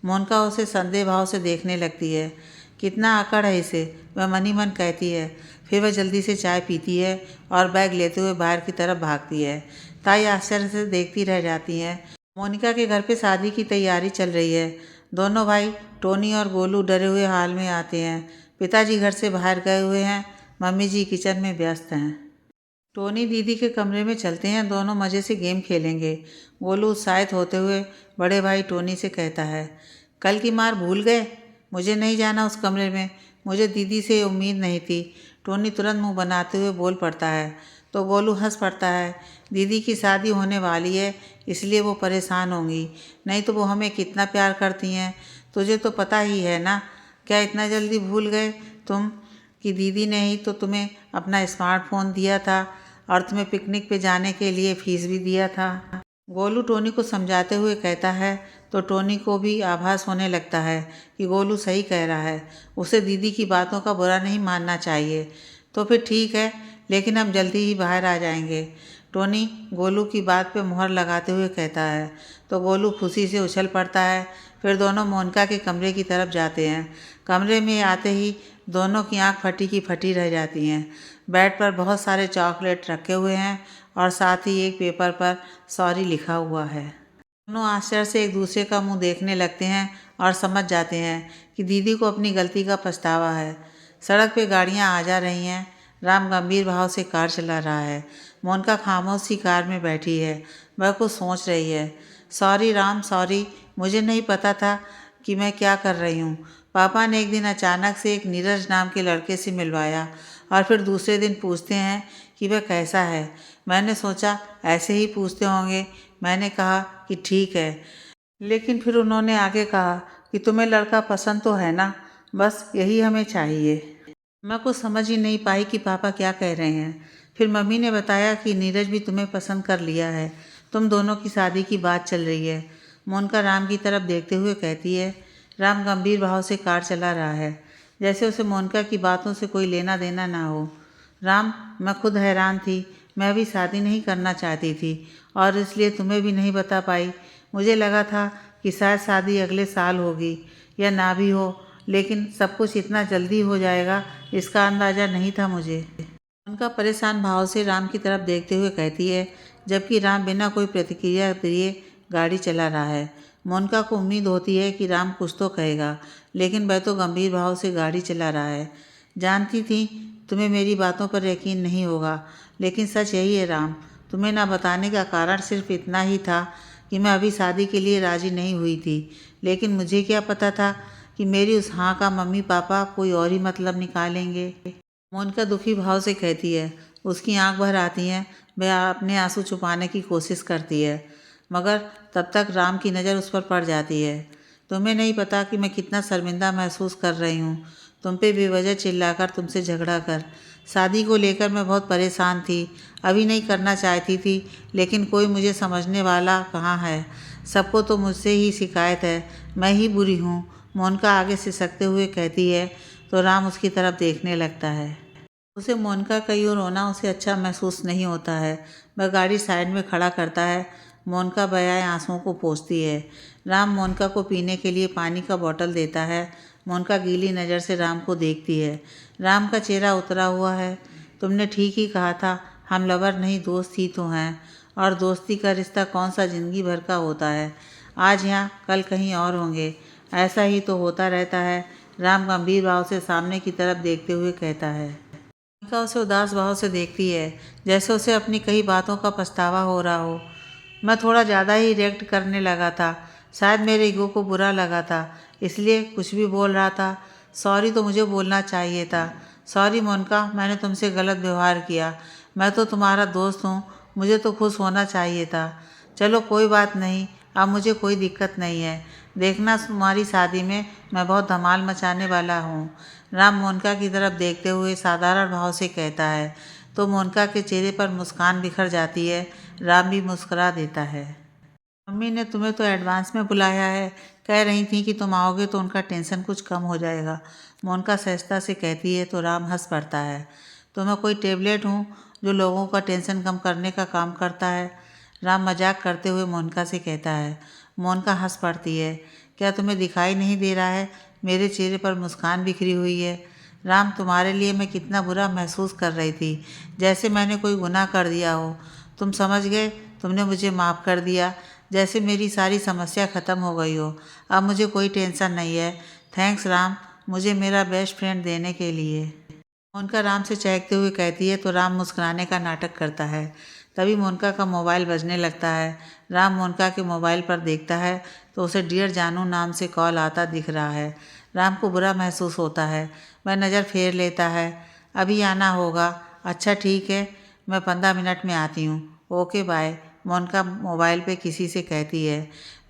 मोनिका उसे संदेह भाव से देखने लगती है। कितना आकड़ है इसे, वह मन ही मन कहती है। फिर वह जल्दी से चाय पीती है और बैग लेते हुए बाहर की तरफ भागती है। ताई आश्चर्य से देखती रह जाती हैं। मोनिका के घर पे शादी की तैयारी चल रही है। दोनों भाई टोनी और गोलू डरे हुए हाल में आते हैं। पिताजी घर से बाहर गए हुए हैं, मम्मी जी किचन में व्यस्त हैं। टोनी दीदी के कमरे में चलते हैं, दोनों मज़े से गेम खेलेंगे। गोलू उत्साहित होते हुए बड़े भाई टोनी से कहता है, कल की मार भूल गए? मुझे नहीं जाना उस कमरे में, मुझे दीदी से उम्मीद नहीं थी। टोनी तुरंत मुंह बनाते हुए बोल पड़ता है तो गोलू हंस पड़ता है। दीदी की शादी होने वाली है, इसलिए वो परेशान होंगी, नहीं तो वो हमें कितना प्यार करती हैं। तुझे तो पता ही है ना, क्या इतना जल्दी भूल गए तुम कि दीदी ने ही तो तुम्हें अपना स्मार्टफोन दिया था और तुम्हें पिकनिक पे जाने के लिए फीस भी दिया था। गोलू टोनी को समझाते हुए कहता है तो टोनी को भी आभास होने लगता है कि गोलू सही कह रहा है, उसे दीदी की बातों का बुरा नहीं मानना चाहिए। तो फिर ठीक है, लेकिन हम जल्दी ही बाहर आ जाएंगे, टोनी गोलू की बात पे मुहर लगाते हुए कहता है। तो गोलू खुशी से उछल पड़ता है। फिर दोनों मोनिका के कमरे की तरफ जाते हैं। कमरे में आते ही दोनों की आंख फटी की फटी रह जाती हैं। बेड पर बहुत सारे चॉकलेट रखे हुए हैं और साथ ही एक पेपर पर सॉरी लिखा हुआ है। दोनों आश्चर्य से एक दूसरे का मुंह देखने लगते हैं और समझ जाते हैं कि दीदी को अपनी गलती का पछतावा है। सड़क पे गाड़ियां आ जा रही हैं। राम गंभीर भाव से कार चला रहा है। मोनिका खामोश सी कार में बैठी है, वह कुछ सोच रही है। सॉरी राम, सॉरी, मुझे नहीं पता था कि मैं क्या कर रही हूँ। पापा ने एक दिन अचानक से एक नीरज नाम के लड़के से मिलवाया और फिर दूसरे दिन पूछते हैं कि वह कैसा है। मैंने सोचा ऐसे ही पूछते होंगे, मैंने कहा कि ठीक है, लेकिन फिर उन्होंने आगे कहा कि तुम्हें लड़का पसंद तो है ना, बस यही हमें चाहिए। मैं कुछ समझ ही नहीं पाई कि पापा क्या कह रहे हैं। फिर मम्मी ने बताया कि नीरज भी तुम्हें पसंद कर लिया है, तुम दोनों की शादी की बात चल रही है। मोनिका राम की तरफ देखते हुए कहती है। राम गंभीर भाव से कार चला रहा है, जैसे उसे मोनिका की बातों से कोई लेना देना ना हो। राम, मैं खुद हैरान थी, मैं भी शादी नहीं करना चाहती थी और इसलिए तुम्हें भी नहीं बता पाई। मुझे लगा था कि शायद शादी अगले साल होगी या ना भी हो, लेकिन सब कुछ इतना जल्दी हो जाएगा इसका अंदाज़ा नहीं था मुझे। उनका परेशान भाव से राम की तरफ देखते हुए कहती है, जबकि राम बिना कोई प्रतिक्रिया दिए गाड़ी चला रहा है। मोनिका को उम्मीद होती है कि राम कुछ तो कहेगा, लेकिन वह तो गंभीर भाव से गाड़ी चला रहा है। जानती थी तुम्हें मेरी बातों पर यकीन नहीं होगा, लेकिन सच यही है राम, तुम्हें ना बताने का कारण सिर्फ इतना ही था कि मैं अभी शादी के लिए राज़ी नहीं हुई थी। लेकिन मुझे क्या पता था कि मेरी उस हाँ का मम्मी पापा कोई और ही मतलब निकालेंगे। मोनिका दुखी भाव से कहती है। उसकी आंख भर आती हैं। वह अपने आंसू छुपाने की कोशिश करती है, मगर तब तक राम की नज़र उस पर पड़ जाती है। तुम्हें नहीं पता कि मैं कितना शर्मिंदा महसूस कर रही हूँ, तुम पे बेवजह चिल्लाकर, तुमसे झगड़ा कर। शादी को लेकर मैं बहुत परेशान थी, अभी नहीं करना चाहती थी, लेकिन कोई मुझे समझने वाला कहाँ है। सबको तो मुझसे ही शिकायत है, मैं ही बुरी हूँ। मोनिका आगे सिसकते हुए कहती है। तो राम उसकी तरफ देखने लगता है। उसे मोनिका का यूँ रोना उसे अच्छा महसूस नहीं होता है। वह गाड़ी साइड में खड़ा करता है। मोनिका बजाय आंसुओं को पोंछती है। राम मोनिका को पीने के लिए पानी का बोतल देता है। मोनिका गीली नज़र से राम को देखती है। राम का चेहरा उतरा हुआ है। तुमने ठीक ही कहा था, हम लवर नहीं दोस्त ही तो हैं, और दोस्ती का रिश्ता कौन सा ज़िंदगी भर का होता है। आज यहाँ कल कहीं और होंगे, ऐसा ही तो होता रहता है। राम गंभीर भाव से सामने की तरफ देखते हुए कहता है। मोनिका उसे उदास भाव से देखती है, जैसे उसे अपनी कई बातों का पछतावा हो रहा हो। मैं थोड़ा ज़्यादा ही रिएक्ट करने लगा था, शायद मेरे ईगो को बुरा लगा था, इसलिए कुछ भी बोल रहा था। सॉरी तो मुझे बोलना चाहिए था। सॉरी मोनिका, मैंने तुमसे गलत व्यवहार किया। मैं तो तुम्हारा दोस्त हूँ, मुझे तो खुश होना चाहिए था। चलो कोई बात नहीं, अब मुझे कोई दिक्कत नहीं है। देखना तुम्हारी शादी में मैं बहुत धमाल मचाने वाला हूँ। राम मोनिका की तरफ देखते हुए साधारण भाव से कहता है, तो मोनिका के चेहरे पर मुस्कान बिखर जाती है। राम भी मुस्कुरा देता है। मम्मी ने तुम्हें तो एडवांस में बुलाया है, कह रही थी कि तुम आओगे तो उनका टेंशन कुछ कम हो जाएगा। मोनिका सहजता से कहती है तो राम हंस पड़ता है। तो मैं कोई टेबलेट हूँ जो लोगों का टेंशन कम करने का काम करता है? राम मजाक करते हुए मोनिका से कहता है। मोनिका हंस पड़ती है। क्या तुम्हें दिखाई नहीं दे रहा है, मेरे चेहरे पर मुस्कान बिखरी हुई है? राम, तुम्हारे लिए मैं कितना बुरा महसूस कर रही थी, जैसे मैंने कोई गुनाह कर दिया हो। तुम समझ गए, तुमने मुझे माफ़ कर दिया, जैसे मेरी सारी समस्या ख़त्म हो गई हो। अब मुझे कोई टेंशन नहीं है। थैंक्स राम, मुझे मेरा बेस्ट फ्रेंड देने के लिए। मोनिका राम से चहकते हुए कहती है तो राम मुस्कुराने का नाटक करता है। तभी मोनिका का मोबाइल बजने लगता है। राम मोनिका के मोबाइल पर देखता है तो उसे डियर जानू नाम से कॉल आता दिख रहा है। राम को बुरा महसूस होता है। वह नज़र फेर लेता है। अभी आना होगा। अच्छा ठीक है, मैं 15 मिनट में आती हूँ। ओके बाय, मोनिका मोबाइल पे किसी से कहती है।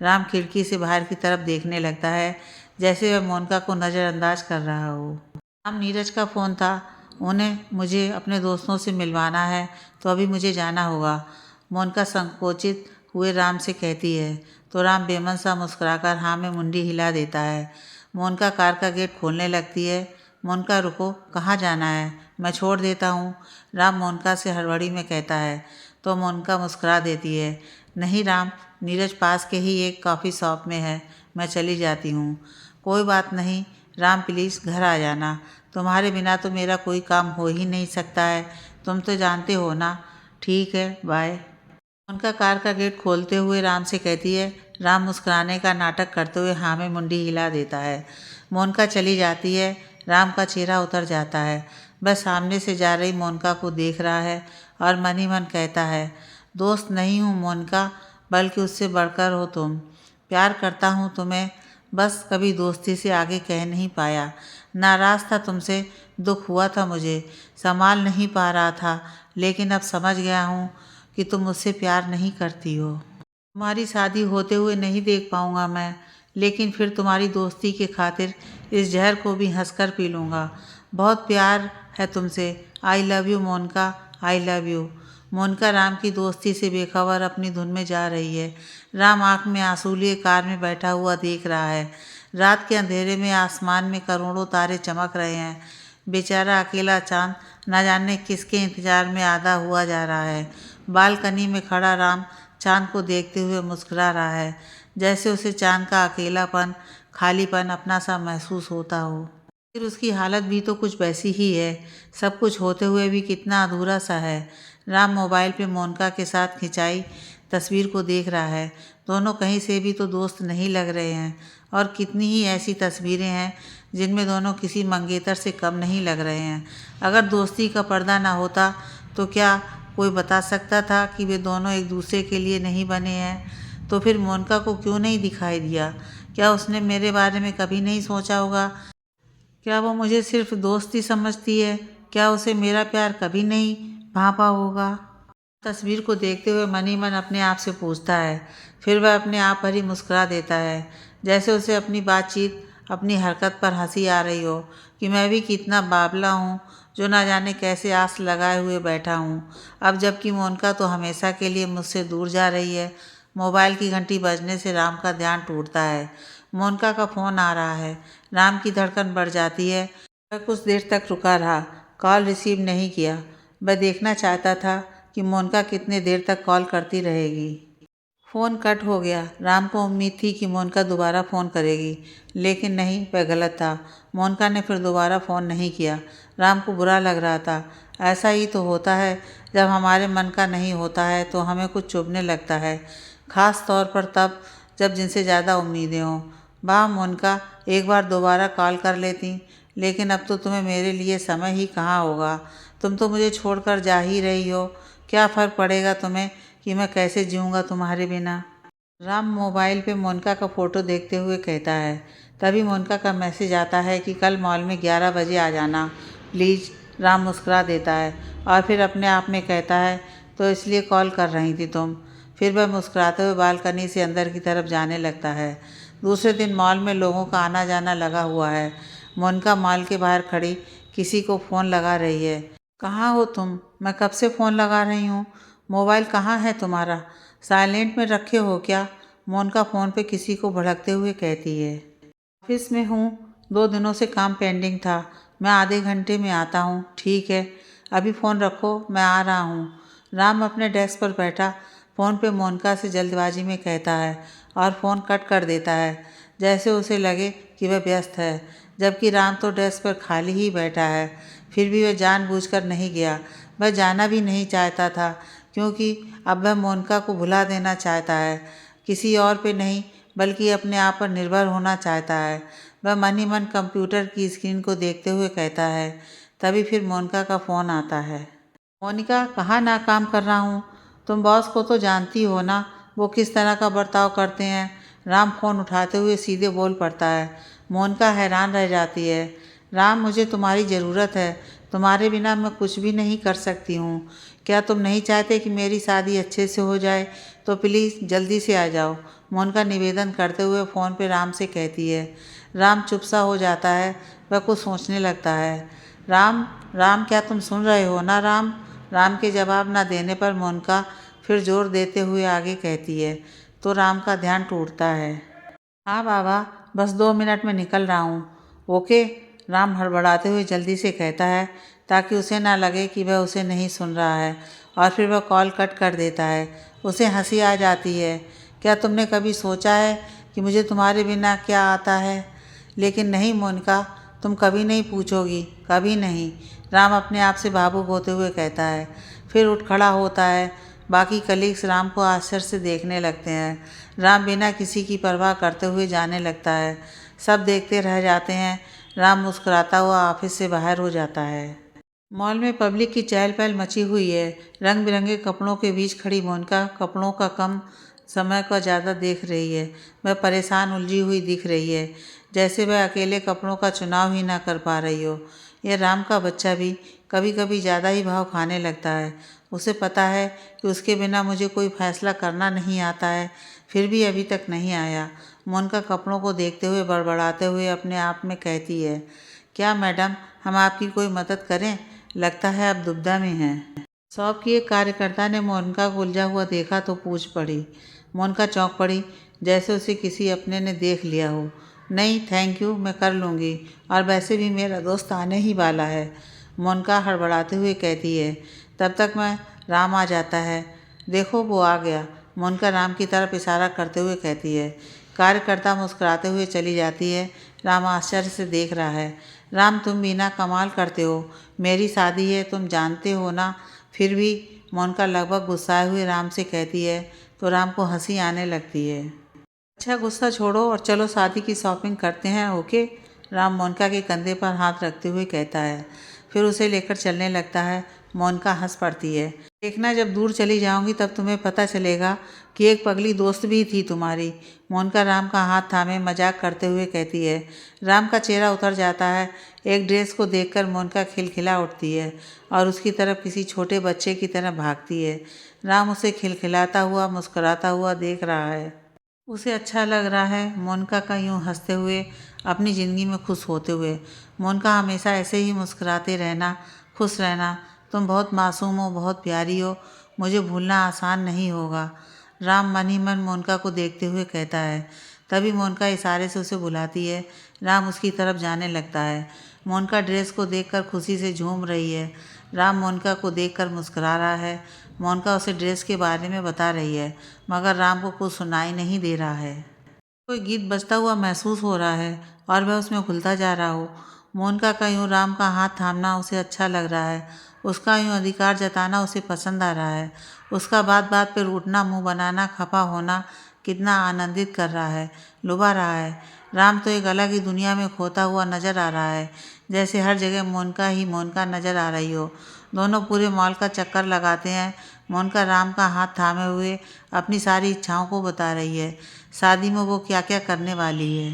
राम खिड़की से बाहर की तरफ देखने लगता है, जैसे वह मोनिका को नज़रअंदाज कर रहा हो। राम, नीरज का फ़ोन था, उन्हें मुझे अपने दोस्तों से मिलवाना है, तो अभी मुझे जाना होगा। मोनिका संकोचित हुए राम से कहती है तो राम बेमन सा मुस्कुराकर हाँ में मुंडी हिला देता है। मोनिका कार का गेट खोलने लगती है। मोनिका रुको, कहाँ जाना है? मैं छोड़ देता हूँ, राम मोनिका से हड़बड़ी में कहता है। तो मोनिका मुस्कुरा देती है। नहीं राम, नीरज पास के ही एक कॉफ़ी शॉप में है, मैं चली जाती हूँ। कोई बात नहीं राम, प्लीज़ घर आ जाना, तुम्हारे बिना तो मेरा कोई काम हो ही नहीं सकता है, तुम तो जानते हो ना। ठीक है, बाय। उनका कार का गेट खोलते हुए राम से कहती है। राम मुस्कुराने का नाटक करते हुए हाँ में मुंडी हिला देता है। मोनिका चली जाती है। राम का चेहरा उतर जाता है। वह सामने से जा रही मोनिका को देख रहा है और मन ही मन कहता है, दोस्त नहीं हूँ मोनिका, बल्कि उससे बढ़कर हो तुम। प्यार करता हूँ तुम्हें, बस कभी दोस्ती से आगे कह नहीं पाया। नाराज़ था तुमसे, दुख हुआ था मुझे, संभाल नहीं पा रहा था, लेकिन अब समझ गया हूँ कि तुम मुझसे प्यार नहीं करती हो। तुम्हारी शादी होते हुए नहीं देख पाऊँगा मैं, लेकिन फिर तुम्हारी दोस्ती के खातिर इस जहर को भी हंसकर पी लूँगा। बहुत प्यार है तुमसे। I love you Monica, I love you. Monica Ram की दोस्ती से बेखबर अपनी धुन में जा रही है। राम आँख में आंसू लिए कार में बैठा हुआ देख रहा है। रात के अंधेरे में आसमान में करोड़ों तारे चमक रहे हैं। बेचारा अकेला चांद न जाने किसके इंतजार में आधा हुआ जा रहा है। बालकनी में खड़ा राम चांद को देखते हुए मुस्कुरा रहा है, जैसे उसे चांद का अकेलापन, खालीपन अपना सा महसूस होता हो। फिर उसकी हालत भी तो कुछ वैसी ही है, सब कुछ होते हुए भी कितना अधूरा सा है। राम मोबाइल पे मोनिका के साथ खिंचाई तस्वीर को देख रहा है। दोनों कहीं से भी तो दोस्त नहीं लग रहे हैं, और कितनी ही ऐसी तस्वीरें हैं जिनमें दोनों किसी मंगेतर से कम नहीं लग रहे हैं। अगर दोस्ती का पर्दा ना होता तो क्या कोई बता सकता था कि वे दोनों एक दूसरे के लिए नहीं बने हैं? तो फिर मोनिका को क्यों नहीं दिखाई दिया? क्या उसने मेरे बारे में कभी नहीं सोचा होगा? क्या वो मुझे सिर्फ दोस्त ही समझती है? क्या उसे मेरा प्यार कभी नहीं भांपा होगा? तस्वीर को देखते हुए मन ही मन अपने आप से पूछता है। फिर वह अपने आप पर ही मुस्कुरा देता है, जैसे उसे अपनी बातचीत, अपनी हरकत पर हंसी आ रही हो कि मैं भी कितना बावला हूँ जो ना जाने कैसे आस लगाए हुए बैठा हूँ। अब जबकि मोनिका तो हमेशा के लिए मुझसे दूर जा रही है। मोबाइल की घंटी बजने से राम का ध्यान टूटता है। मोनिका का फ़ोन आ रहा है। राम की धड़कन बढ़ जाती है। वह कुछ देर तक रुका रहा, कॉल रिसीव नहीं किया। वह देखना चाहता था कि मोनिका कितने देर तक कॉल करती रहेगी। फ़ोन कट हो गया। राम को उम्मीद थी कि मोनिका दोबारा फ़ोन करेगी, लेकिन नहीं, वह गलत था। मोनिका ने फिर दोबारा फ़ोन नहीं किया। राम को बुरा लग रहा था। ऐसा ही तो होता है, जब हमारे मन का नहीं होता है तो हमें कुछ चुभने लगता है, ख़ास तौर पर तब जब जिनसे ज़्यादा उम्मीदें हों। वाह मोनिका, एक बार दोबारा कॉल कर लेती, लेकिन अब तो तुम्हें मेरे लिए समय ही कहाँ होगा। तुम तो मुझे छोड़कर जा ही रही हो। क्या फ़र्क पड़ेगा तुम्हें कि मैं कैसे जीऊँगा तुम्हारे बिना। राम मोबाइल पे मोनिका का फ़ोटो देखते हुए कहता है। तभी मोनिका का मैसेज आता है कि कल मॉल में 11 बजे आ जाना प्लीज़। राम मुस्कुरा देता है और फिर अपने आप में कहता है, तो इसलिए कॉल कर रही थी तुम। फिर वह मुस्कुराते हुए बालकनी से अंदर की तरफ जाने लगता है। दूसरे दिन मॉल में लोगों का आना जाना लगा हुआ है। मोनिका मॉल के बाहर खड़ी किसी को फ़ोन लगा रही है। कहाँ हो तुम? मैं कब से फ़ोन लगा रही हूँ। मोबाइल कहाँ है तुम्हारा? साइलेंट में रखे हो क्या? मोनिका फ़ोन पे किसी को भड़कते हुए कहती है। ऑफिस में हूँ, 2 दिनों से काम पेंडिंग था। मैं आधे घंटे में आता हूँ। ठीक है, अभी फ़ोन रखो, मैं आ रहा हूँ। राम अपने डेस्क पर बैठा फ़ोन पे मोनिका से जल्दबाजी में कहता है और फ़ोन कट कर देता है, जैसे उसे लगे कि वह व्यस्त है, जबकि राम तो डेस्क पर खाली ही बैठा है। फिर भी वह जानबूझकर नहीं गया। वह जाना भी नहीं चाहता था, क्योंकि अब वह मोनिका को भुला देना चाहता है, किसी और पे नहीं बल्कि अपने आप पर निर्भर होना चाहता है। वह मन ही मन कंप्यूटर की स्क्रीन को देखते हुए कहता है। तभी फिर मोनिका का फ़ोन आता है। मोनिका, कहाँ नाकाम कर रहा हूँ? तुम बॉस को तो जानती हो ना, वो किस तरह का बर्ताव करते हैं। राम फ़ोन उठाते हुए सीधे बोल पड़ता है। मोनिका हैरान रह जाती है। राम, मुझे तुम्हारी ज़रूरत है। तुम्हारे बिना मैं कुछ भी नहीं कर सकती हूँ। क्या तुम नहीं चाहते कि मेरी शादी अच्छे से हो जाए? तो प्लीज़ जल्दी से आ जाओ, मोनिका निवेदन करते हुए फ़ोन पे राम से कहती है। राम चुप सा हो जाता है। वह कुछ सोचने लगता है। राम, राम, क्या तुम सुन रहे हो ना राम? राम के जवाब न देने पर मोनिका फिर जोर देते हुए आगे कहती है। तो राम का ध्यान टूटता है। हाँ बाबा, बस 2 मिनट में निकल रहा हूँ। ओके, राम हड़बड़ाते हुए जल्दी से कहता है, ताकि उसे ना लगे कि वह उसे नहीं सुन रहा है, और फिर वह कॉल कट कर देता है। उसे हंसी आ जाती है। क्या तुमने कभी सोचा है कि मुझे तुम्हारे बिना क्या आता है? लेकिन नहीं मोनिका, तुम कभी नहीं पूछोगी, कभी नहीं। राम अपने आप से भावुक होते हुए कहता है। फिर उठ खड़ा होता है। बाकी कलीग्स राम को आश्चर्य से देखने लगते हैं। राम बिना किसी की परवाह करते हुए जाने लगता है। सब देखते रह जाते हैं। राम मुस्कुराता हुआ ऑफिस से बाहर हो जाता है। मॉल में पब्लिक की चहल पहल मची हुई है। रंग बिरंगे कपड़ों के बीच खड़ी मोनिका कपड़ों का कम समय का ज़्यादा देख रही है। वह परेशान उलझी हुई दिख रही है, जैसे वह अकेले कपड़ों का चुनाव ही ना कर पा रही हो। यह राम का बच्चा भी कभी कभी ज़्यादा ही भाव खाने लगता है। उसे पता है कि उसके बिना मुझे कोई फैसला करना नहीं आता है, फिर भी अभी तक नहीं आया। मोनिका कपड़ों को देखते हुए बड़बड़ाते हुए अपने आप में कहती है। क्या मैडम, हम आपकी कोई मदद करें? लगता है आप दुविधा में हैं। शॉप की एक कार्यकर्ता ने मोनिका को उलझा हुआ देखा तो पूछ पड़ी। मोनिका चौंक पड़ी, जैसे उसे किसी अपने ने देख लिया हो। नहीं थैंक यू, मैं कर लूँगी, और वैसे भी मेरा दोस्त आने ही वाला है, मोनिका हड़बड़ाते हुए कहती है। तब तक मैं राम आ जाता है। देखो वो आ गया, मोनिका राम की तरफ इशारा करते हुए कहती है। कार्यकर्ता मुस्कुराते हुए चली जाती है। राम आश्चर्य से देख रहा है। राम, तुम बिना कमाल करते हो। मेरी शादी है, तुम जानते हो ना। फिर भी, मोनिका लगभग गुस्साए हुए राम से कहती है। तो राम को हंसी आने लगती है। अच्छा, गुस्सा छोड़ो और चलो शादी की शॉपिंग करते हैं, ओके? राम मोनिका के कंधे पर हाथ रखते हुए कहता है। फिर उसे लेकर चलने लगता है। मोनिका हंस पड़ती है। देखना, जब दूर चली जाऊंगी तब तुम्हें पता चलेगा कि एक पगली दोस्त भी थी तुम्हारी, मोनिका राम का हाथ थामे मजाक करते हुए कहती है। राम का चेहरा उतर जाता है। एक ड्रेस को देखकर मोनिका खिलखिला उठती है और उसकी तरफ किसी छोटे बच्चे की तरह भागती है। राम उसे खिलखिलाता हुआ मुस्कुराता हुआ देख रहा है। उसे अच्छा लग रहा है मोनिका का यूं हंसते हुए, अपनी ज़िंदगी में खुश होते हुए। मोनिका, हमेशा ऐसे ही मुस्कुराते रहना, खुश रहना। तुम बहुत मासूम हो, बहुत प्यारी हो, मुझे भूलना आसान नहीं होगा। राम मन ही मन मोनिका को देखते हुए कहता है। तभी मोनिका इशारे से उसे बुलाती है। राम उसकी तरफ जाने लगता है। मोनिका ड्रेस को देखकर खुशी से झूम रही है। राम मोनिका को देखकर मुस्कुरा रहा है। मोनिका उसे ड्रेस के बारे में बता रही है, मगर राम को कुछ सुनाई नहीं दे रहा है। कोई गीत बजता हुआ महसूस हो रहा है और वह उसमें घुलता जा रहा हो। मोनिका का यूं राम का हाथ थामना उसे अच्छा लग रहा है। उसका यूं अधिकार जताना उसे पसंद आ रहा है। उसका बात बात पर रूठना, मुंह बनाना, खफा होना कितना आनंदित कर रहा है, लुभा रहा है। राम तो एक अलग ही दुनिया में खोता हुआ नजर आ रहा है, जैसे हर जगह मोनिका ही मोनिका नजर आ रही हो। दोनों पूरे मॉल का चक्कर लगाते हैं। मोनिका राम का हाथ थामे हुए अपनी सारी इच्छाओं को बता रही है। शादी में वो क्या क्या करने वाली है,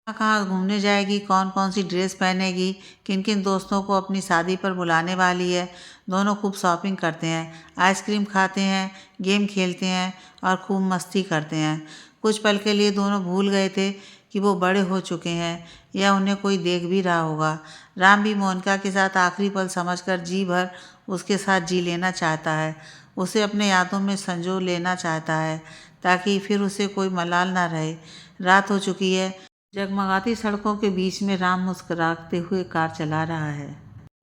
कहाँ कहाँ घूमने जाएगी, कौन कौन सी ड्रेस पहनेगी, किन किन दोस्तों को अपनी शादी पर बुलाने वाली है। दोनों खूब शॉपिंग करते हैं, आइसक्रीम खाते हैं, गेम खेलते हैं और खूब मस्ती करते हैं। कुछ पल के लिए दोनों भूल गए थे कि वो बड़े हो चुके हैं या उन्हें कोई देख भी रहा होगा। राम भी मोनिका के साथ आखिरी पल समझकर जी भर उसके साथ जी लेना चाहता है। उसे अपने यादों में संजो लेना चाहता है, ताकि फिर उसे कोई मलाल ना रहे। रात हो चुकी है। जगमगाती सड़कों के बीच में राम मुस्कुराते हुए कार चला रहा है।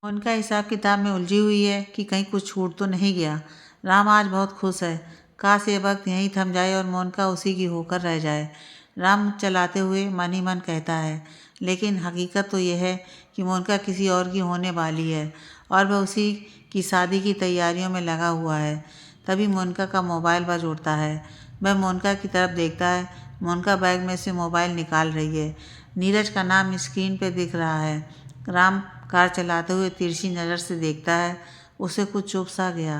मोनिका हिसाब किताब में उलझी हुई है कि कहीं कुछ छूट तो नहीं गया। राम आज बहुत खुश है। काश ये वक्त यहीं थम जाए और मोनिका उसी की होकर रह जाए। राम चलाते हुए मन ही मन कहता है, लेकिन हकीकत तो यह है कि मोनिका किसी और की होने वाली है और वह उसी की शादी की तैयारियों में लगा हुआ है। तभी मोनिका का मोबाइल बज उठता है। वह मोनिका की तरफ देखता है। मोनिका बैग में से मोबाइल निकाल रही है। नीरज का नाम स्क्रीन पे दिख रहा है। राम कार चलाते हुए तिरछी नज़र से देखता है। उसे कुछ चुभ सा गया।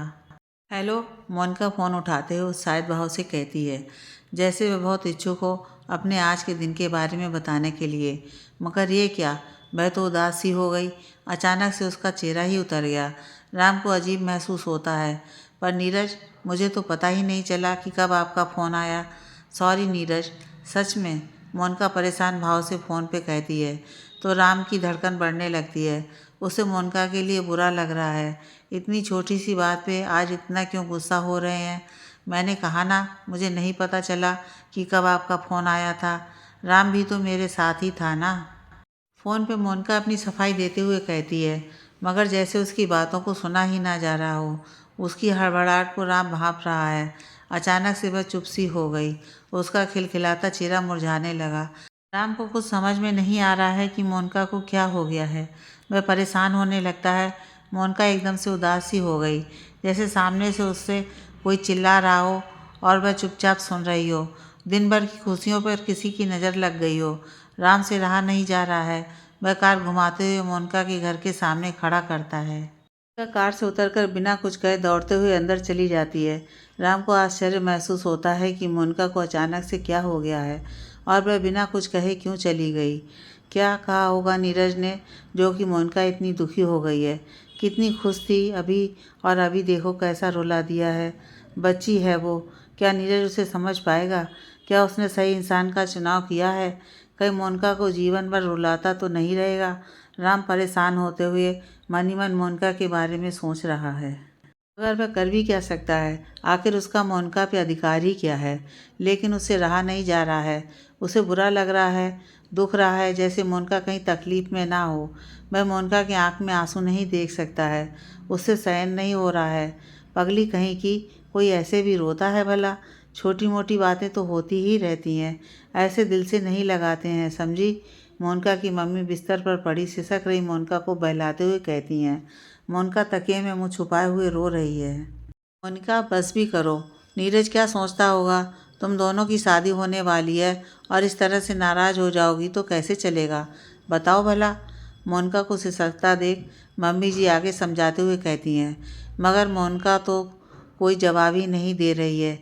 हेलो, मोनिका फ़ोन उठाते हुए शायद भाव से कहती है, जैसे वह बहुत इच्छुक हो अपने आज के दिन के बारे में बताने के लिए। मगर ये क्या, वह तो उदास सी हो गई। अचानक से उसका चेहरा ही उतर गया। राम को अजीब महसूस होता है। पर नीरज, मुझे तो पता ही नहीं चला कि कब आपका फ़ोन आया। सॉरी नीरज, सच में, मोनिका परेशान भाव से फ़ोन पे कहती है। तो राम की धड़कन बढ़ने लगती है। उसे मोनिका के लिए बुरा लग रहा है। इतनी छोटी सी बात पे आज इतना क्यों गुस्सा हो रहे हैं। मैंने कहा ना, मुझे नहीं पता चला कि कब आपका फ़ोन आया था। राम भी तो मेरे साथ ही था ना। फ़ोन पे मोनिका अपनी सफाई देते हुए कहती है, मगर जैसे उसकी बातों को सुना ही ना जा रहा हो। उसकी हड़बड़ाहट को राम भांप रहा है। अचानक से वह चुप सी हो गई। उसका खिलखिलाता चेहरा मुरझाने लगा। राम को कुछ समझ में नहीं आ रहा है कि मोनिका को क्या हो गया है। वह परेशान होने लगता है। मोनिका एकदम से उदास सी हो गई, जैसे सामने से उससे कोई चिल्ला रहा हो और वह चुपचाप सुन रही हो। दिन भर की खुशियों पर किसी की नज़र लग गई हो। राम से रहा नहीं जा रहा है। वह कार घुमाते हुए मोनिका के घर के सामने खड़ा करता है। वह कार से उतरकर बिना कुछ कहे दौड़ते हुए अंदर चली जाती है। राम को आश्चर्य महसूस होता है कि मोनिका को अचानक से क्या हो गया है और वह बिना कुछ कहे क्यों चली गई। क्या कहा होगा नीरज ने, जो कि मोनिका इतनी दुखी हो गई है। कितनी खुश थी अभी, और अभी देखो कैसा रुला दिया है। बच्ची है वो, क्या नीरज उसे समझ पाएगा? क्या उसने सही इंसान का चुनाव किया है? कहीं मोनिका को जीवन भर रुलाता तो नहीं रहेगा। राम परेशान होते हुए मन ही मन मोनिका के बारे में सोच रहा है। मगर वह कर भी क्या सकता है, आखिर उसका मोनिका पे अधिकार ही क्या है। लेकिन उससे रहा नहीं जा रहा है। उसे बुरा लग रहा है, दुख रहा है, जैसे मोनिका कहीं तकलीफ में ना हो। वह मोनिका की आंख में आंसू नहीं देख सकता है। उससे सहन नहीं हो रहा है। पगली कहीं की, कोई ऐसे भी रोता है भला? छोटी मोटी बातें तो होती ही रहती हैं, ऐसे दिल से नहीं लगाते हैं, समझी? मोनिका की मम्मी बिस्तर पर पड़ी सिसक रही मोनिका को बहलाते हुए कहती हैं। मोनिका तकिए में मुंह छुपाए हुए रो रही है। मोनिका, बस भी करो। नीरज क्या सोचता होगा? तुम दोनों की शादी होने वाली है और इस तरह से नाराज़ हो जाओगी तो कैसे चलेगा? बताओ भला। मोनिका को सिसकता देख मम्मी जी आगे समझाते हुए कहती हैं। मगर मोनिका तो कोई जवाब ही नहीं दे रही है,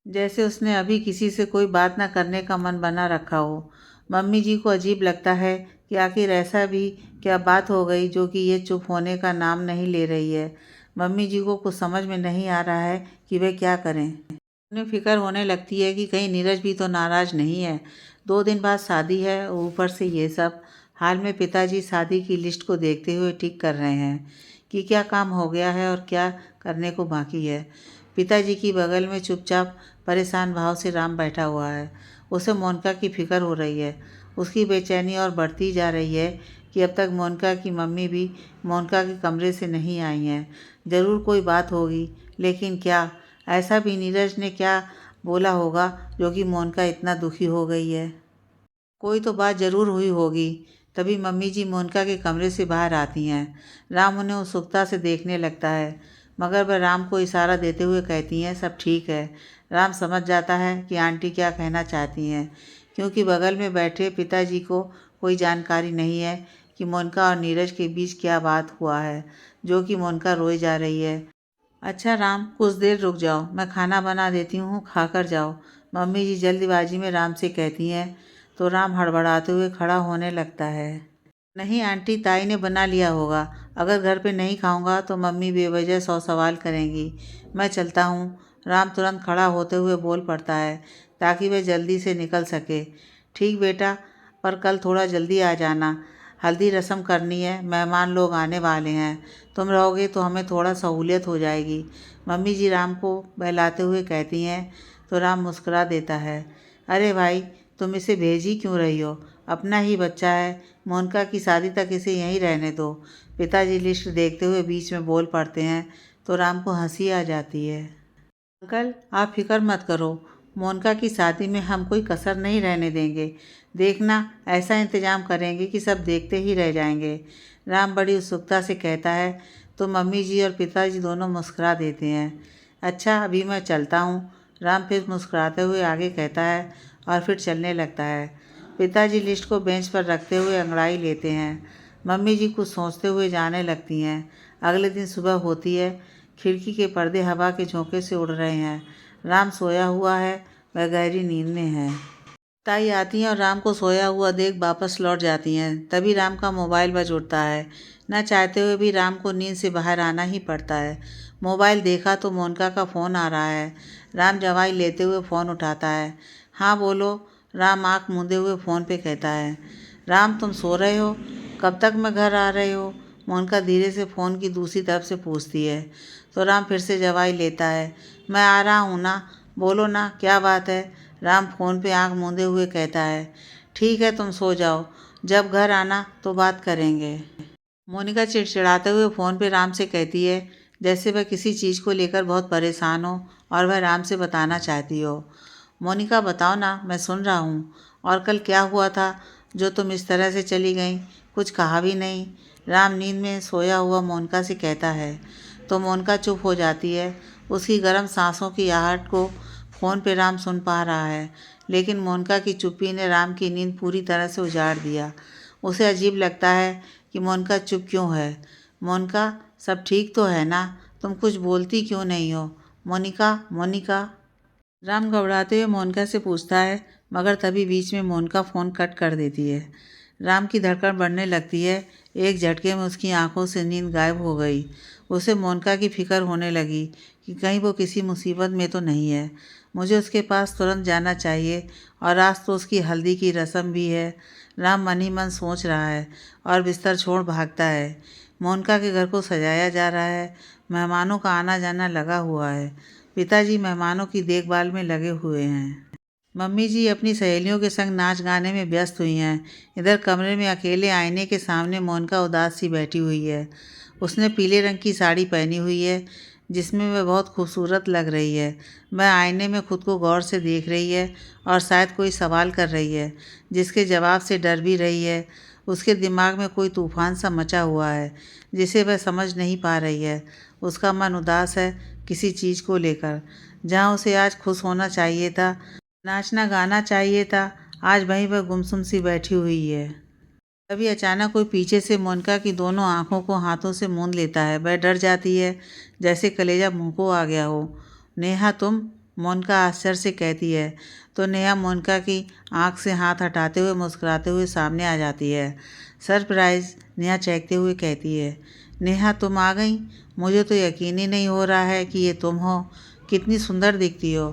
जैसे उसने अभी किसी से कोई बात ना करने का मन बना रखा हो। मम्मी जी को अजीब लगता है कि आखिर ऐसा भी क्या बात हो गई जो कि ये चुप होने का नाम नहीं ले रही है। मम्मी जी को कुछ समझ में नहीं आ रहा है कि वे क्या करें। उन्हें फिक्र होने लगती है कि कहीं नीरज भी तो नाराज़ नहीं है। 2 दिन बाद शादी है और ऊपर से ये सब। हाल में पिताजी शादी की लिस्ट को देखते हुए ठीक कर रहे हैं कि क्या काम हो गया है और क्या करने को बाकी है। पिताजी की बगल में चुपचाप परेशान भाव से राम बैठा हुआ है। उसे मोनिका की फिक्र हो रही है। उसकी बेचैनी और बढ़ती जा रही है कि अब तक मोनिका की मम्मी भी मोनिका के कमरे से नहीं आई हैं। ज़रूर कोई बात होगी, लेकिन क्या? ऐसा भी नीरज ने क्या बोला होगा जो कि मोनिका इतना दुखी हो गई है? कोई तो बात ज़रूर हुई होगी। तभी मम्मी जी मोनिका के कमरे से बाहर आती हैं। राम उन्हें उत्सुकता से देखने लगता है, मगर वह राम को इशारा देते हुए कहती हैं, सब ठीक है। राम समझ जाता है कि आंटी क्या कहना चाहती हैं, क्योंकि बगल में बैठे पिताजी को कोई जानकारी नहीं है कि मोनिका और नीरज के बीच क्या बात हुआ है, जो कि मोनिका रोई जा रही है। अच्छा राम, कुछ देर रुक जाओ, मैं खाना बना देती हूँ, खाकर जाओ, मम्मी जी जल्दबाजी में राम से कहती हैं। तो राम हड़बड़ाते हुए खड़ा होने लगता है। नहीं आंटी, ताई ने बना लिया होगा। अगर घर पे नहीं खाऊंगा तो मम्मी बेवजह 100 सवाल करेंगी। मैं चलता हूँ। राम तुरंत खड़ा होते हुए बोल पड़ता है, ताकि वह जल्दी से निकल सके। ठीक बेटा, पर कल थोड़ा जल्दी आ जाना। हल्दी रस्म करनी है, मेहमान लोग आने वाले हैं। तुम रहोगे तो हमें थोड़ा सहूलियत हो जाएगी, मम्मी जी राम को बहलाते हुए कहती हैं। तो राम मुस्कुरा देता है। अरे भाई, तुम इसे भेज ही क्यों रही हो? अपना ही बच्चा है। मोनिका की शादी तक इसे यहीं रहने दो। पिताजी लिस्ट देखते हुए बीच में बोल पड़ते हैं। तो राम को हंसी आ जाती है। अंकल, आप फिक्र मत करो, मोनिका की शादी में हम कोई कसर नहीं रहने देंगे। देखना, ऐसा इंतजाम करेंगे कि सब देखते ही रह जाएंगे। राम बड़ी उत्सुकता से कहता है। तो मम्मी जी और पिताजी दोनों मुस्कुरा देते हैं। अच्छा, अभी मैं चलता हूँ, राम फिर मुस्कुराते हुए आगे कहता है और फिर चलने लगता है। पिताजी लिस्ट को बेंच पर रखते हुए अंगड़ाई लेते हैं। मम्मी जी कुछ सोचते हुए जाने लगती हैं। अगले दिन सुबह होती है। खिड़की के पर्दे हवा के झोंके से उड़ रहे हैं। राम सोया हुआ है, वह गहरी नींद में है। ताई आती हैं और राम को सोया हुआ देख वापस लौट जाती हैं। तभी राम का मोबाइल बज उठता है। न चाहते हुए भी राम को नींद से बाहर आना ही पड़ता है। मोबाइल देखा तो मोनिका का फ़ोन आ रहा है। राम जवाई लेते हुए फ़ोन उठाता है। हाँ बोलो, राम आँख मूंदे हुए फ़ोन पे कहता है। राम, तुम सो रहे हो? कब तक मैं घर आ रहे हो? मोनिका धीरे से फ़ोन की दूसरी तरफ से पूछती है। तो राम फिर से जवाई लेता है। मैं आ रहा हूँ ना, बोलो ना, क्या बात है? राम फ़ोन पे आंख मूंदे हुए कहता है। ठीक है, तुम सो जाओ, जब घर आना तो बात करेंगे। मोनिका चिड़चिड़ाते हुए फ़ोन पे राम से कहती है, जैसे वह किसी चीज़ को लेकर बहुत परेशान हो और वह राम से बताना चाहती हो। मोनिका, बताओ ना, मैं सुन रहा हूँ। और कल क्या हुआ था जो तुम इस तरह से चली गई? कुछ कहा भी नहीं। राम नींद में सोया हुआ मोनिका से कहता है। तो मोनिका चुप हो जाती है। उसकी गर्म सांसों की आहट को फ़ोन पे राम सुन पा रहा है, लेकिन मोनिका की चुप्पी ने राम की नींद पूरी तरह से उजाड़ दिया। उसे अजीब लगता है कि मोनिका चुप क्यों है। मोनिका, सब ठीक तो है ना? तुम कुछ बोलती क्यों नहीं हो? मोनिका, मोनिका। राम घबराते हुए मोनिका से पूछता है, मगर तभी बीच में मोनिका फ़ोन कट कर देती है। राम की धड़कन बढ़ने लगती है। एक झटके में उसकी आंखों से नींद गायब हो गई। उसे मोनिका की फिक्र होने लगी कि कहीं वो किसी मुसीबत में तो नहीं है। मुझे उसके पास तुरंत जाना चाहिए, और आज तो उसकी हल्दी की रस्म भी है। राम मन ही मन सोच रहा है और बिस्तर छोड़ भागता है। मोनिका के घर को सजाया जा रहा है। मेहमानों का आना जाना लगा हुआ है। पिताजी मेहमानों की देखभाल में लगे हुए हैं। मम्मी जी अपनी सहेलियों के संग नाच गाने में व्यस्त हुई हैं। इधर कमरे में अकेले आईने के सामने मोनिका उदास सी बैठी हुई है। उसने पीले रंग की साड़ी पहनी हुई है, जिसमें वह बहुत खूबसूरत लग रही है। वह आईने में खुद को गौर से देख रही है और शायद कोई सवाल कर रही है, जिसके जवाब से डर भी रही है। उसके दिमाग में कोई तूफान सा मचा हुआ है, जिसे वह समझ नहीं पा रही है। उसका मन उदास है किसी चीज़ को लेकर। जहाँ उसे आज खुश होना चाहिए था, नाचना गाना चाहिए था, आज वहीं वह गुमसुम सी बैठी हुई है। तभी अचानक कोई पीछे से मोनिका की दोनों आंखों को हाथों से मूंद लेता है। वह डर जाती है, जैसे कलेजा मुंह को आ गया हो। नेहा, तुम? मोनिका आश्चर्य से कहती है। तो नेहा मोनिका की आंख से हाथ हटाते हुए मुस्कुराते हुए सामने आ जाती है। सरप्राइज़, नेहा चहकते हुए कहती है। नेहा, तुम आ गई? मुझे तो यकीन ही नहीं हो रहा है कि ये तुम हो। कितनी सुंदर दिखती हो।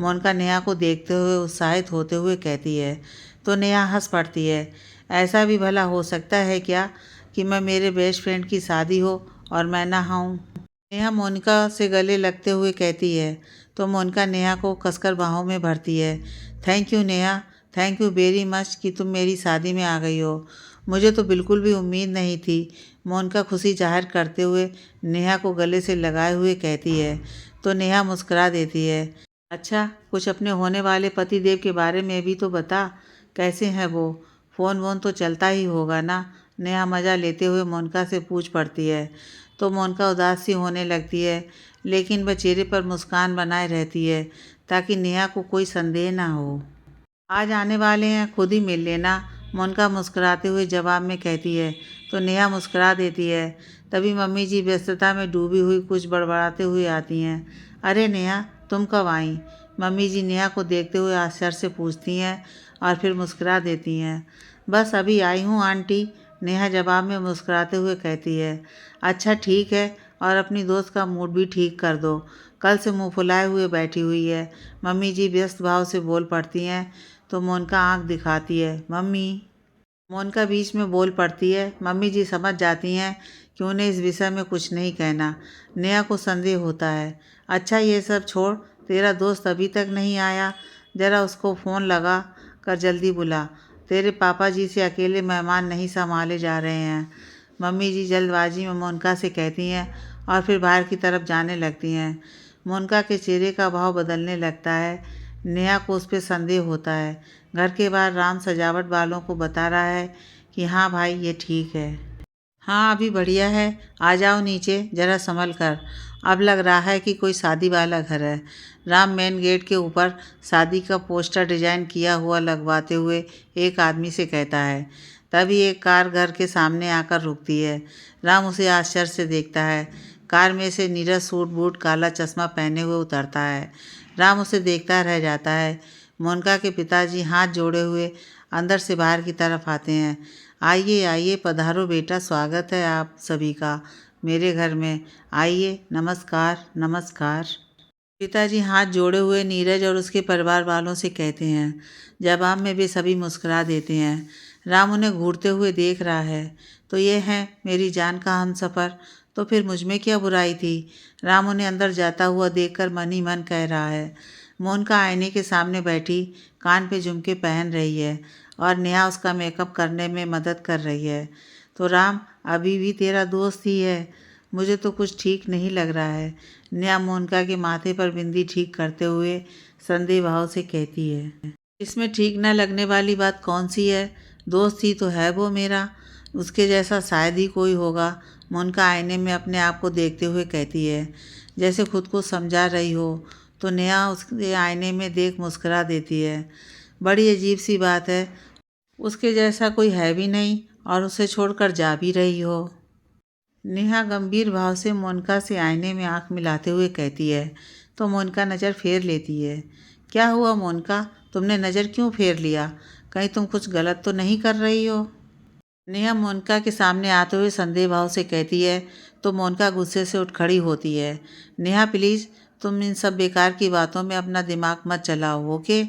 मोनिका नेहा को देखते हुए उत्साहित होते हुए कहती है। तो नेहा हंस पड़ती है। ऐसा भी भला हो सकता है क्या कि मैं मेरे बेस्ट फ्रेंड की शादी हो और मैं ना आऊँ? नेहा मोनिका से गले लगते हुए कहती है। तो मोनिका नेहा को कसकर बाहों में भरती है। Thank you Neha, thank you very much कि तुम मेरी शादी में आ गई हो। मुझे तो बिल्कुल भी उम्मीद नहीं थी। मोनिका खुशी जाहिर करते हुए नेहा को गले से लगाए हुए कहती है तो नेहा मुस्कुरा देती है। अच्छा, कुछ अपने होने वाले पति देव के बारे में भी तो बता, कैसे हैं वो? फ़ोन वोन तो चलता ही होगा ना? नेहा मज़ा लेते हुए मोनिका से पूछ पड़ती है। तो मोनिका उदास सी होने लगती है, लेकिन वह चेहरे पर मुस्कान बनाए रहती है ताकि नेहा को कोई संदेह ना हो। आज आने वाले हैं, खुद ही मिल लेना, मोनिका मुस्कुराते हुए जवाब में कहती है। तो नेहा मुस्कुरा देती है। तभी मम्मी जी व्यस्तता में डूबी हुई कुछ बड़बड़ाते हुए आती हैं। अरे नेहा, तुम कब आई? मम्मी जी नेहा को देखते हुए आश्चर्य से पूछती हैं और फिर मुस्कुरा देती हैं। बस अभी आई हूँ आंटी, नेहा जवाब में मुस्कुराते हुए कहती है। अच्छा ठीक है, और अपनी दोस्त का मूड भी ठीक कर दो, कल से मुंह फुलाए हुए बैठी हुई है। मम्मी जी व्यस्त भाव से बोल पड़ती हैं। तो मोनिका आंख दिखाती है। मम्मी। मोनिका बीच में बोल पड़ती है। मम्मी जी समझ जाती हैं कि उन्हें इस विषय में कुछ नहीं कहना। नेहा को संदेह होता है। अच्छा ये सब छोड़, तेरा दोस्त अभी तक नहीं आया? ज़रा उसको फ़ोन लगा कर जल्दी बुला। तेरे पापा जी से अकेले मेहमान नहीं संभाले जा रहे हैं। मम्मी जी जल्दबाजी में मोनिका से कहती हैं और फिर बाहर की तरफ जाने लगती हैं। मोनिका के चेहरे का भाव बदलने लगता है। नेहा को उस पर संदेह होता है। घर के बाहर राम सजावट वालों को बता रहा है कि हाँ भाई ये ठीक है। हाँ अभी बढ़िया है, आ जाओ नीचे ज़रा संभल कर, अब लग रहा है कि कोई शादी वाला घर है। राम मेन गेट के ऊपर शादी का पोस्टर डिजाइन किया हुआ लगवाते हुए एक आदमी से कहता है। तभी एक कार घर के सामने आकर रुकती है। राम उसे आश्चर्य से देखता है। कार में से नीरज सूट बूट काला चश्मा पहने हुए उतरता है। राम उसे देखता रह जाता है। मोनिका के पिताजी हाथ जोड़े हुए अंदर से बाहर की तरफ आते हैं। आइए आइए, पधारो बेटा, स्वागत है आप सभी का मेरे घर में। आइए, नमस्कार नमस्कार। पिताजी हाथ जोड़े हुए नीरज और उसके परिवार वालों से कहते हैं। जवाब में वे सभी मुस्कुरा देते हैं। राम उन्हें घूरते हुए देख रहा है। तो ये है मेरी जान का हमसफ़र, तो फिर मुझ में क्या बुराई थी? राम उन्हें अंदर जाता हुआ देखकर मन ही मन कह रहा है। मोनिका आईने के सामने बैठी कान पे झुमके पहन रही है और नेहा उसका मेकअप करने में मदद कर रही है। तो राम अभी भी तेरा दोस्त ही है? मुझे तो कुछ ठीक नहीं लग रहा है, नेहा मोनिका के माथे पर बिंदी ठीक करते हुए संदेह भाव से कहती है। इसमें ठीक न लगने वाली बात कौन सी है? दोस्त ही तो है वो मेरा, उसके जैसा शायद ही कोई होगा। मोनिका आईने में अपने आप को देखते हुए कहती है, जैसे खुद को समझा रही हो। तो नेहा उसके आईने में देख मुस्कुरा देती है। बड़ी अजीब सी बात है, उसके जैसा कोई है भी नहीं और उसे छोड़कर जा भी रही हो। नेहा गंभीर भाव से मोनिका से आईने में आंख मिलाते हुए कहती है। तो मोनिका नज़र फेर लेती है। क्या हुआ मोनिका, तुमने नज़र क्यों फेर लिया? कहीं तुम कुछ गलत तो नहीं कर रही हो? नेहा मोनिका के सामने आते हुए संदेह भाव से कहती है। तो मोनिका गुस्से से उठ खड़ी होती है। नेहा प्लीज़, तुम इन सब बेकार की बातों में अपना दिमाग मत चलाओ, ओके?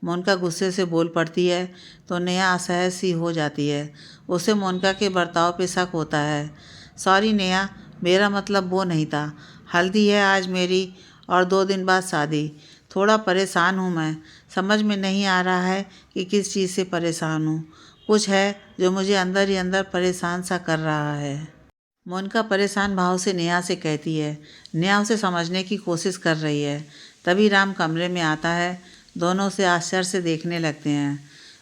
मोनिका गुस्से से बोल पड़ती है। तो नेहा असहज सी हो जाती है। उसे मोनिका के बर्ताव पे शक होता है। सॉरी नेहा, मेरा मतलब वो नहीं था। हल्दी है आज मेरी और 2 दिन बाद शादी। थोड़ा परेशान हूँ मैं, समझ में नहीं आ रहा है कि किस चीज़ से परेशान हूँ। कुछ है जो मुझे अंदर ही अंदर परेशान सा कर रहा है। मोनिका परेशान भाव से नेहा से कहती है। नेहा उसे समझने की कोशिश कर रही है। तभी राम कमरे में आता है। दोनों उसे आश्चर्य से देखने लगते हैं।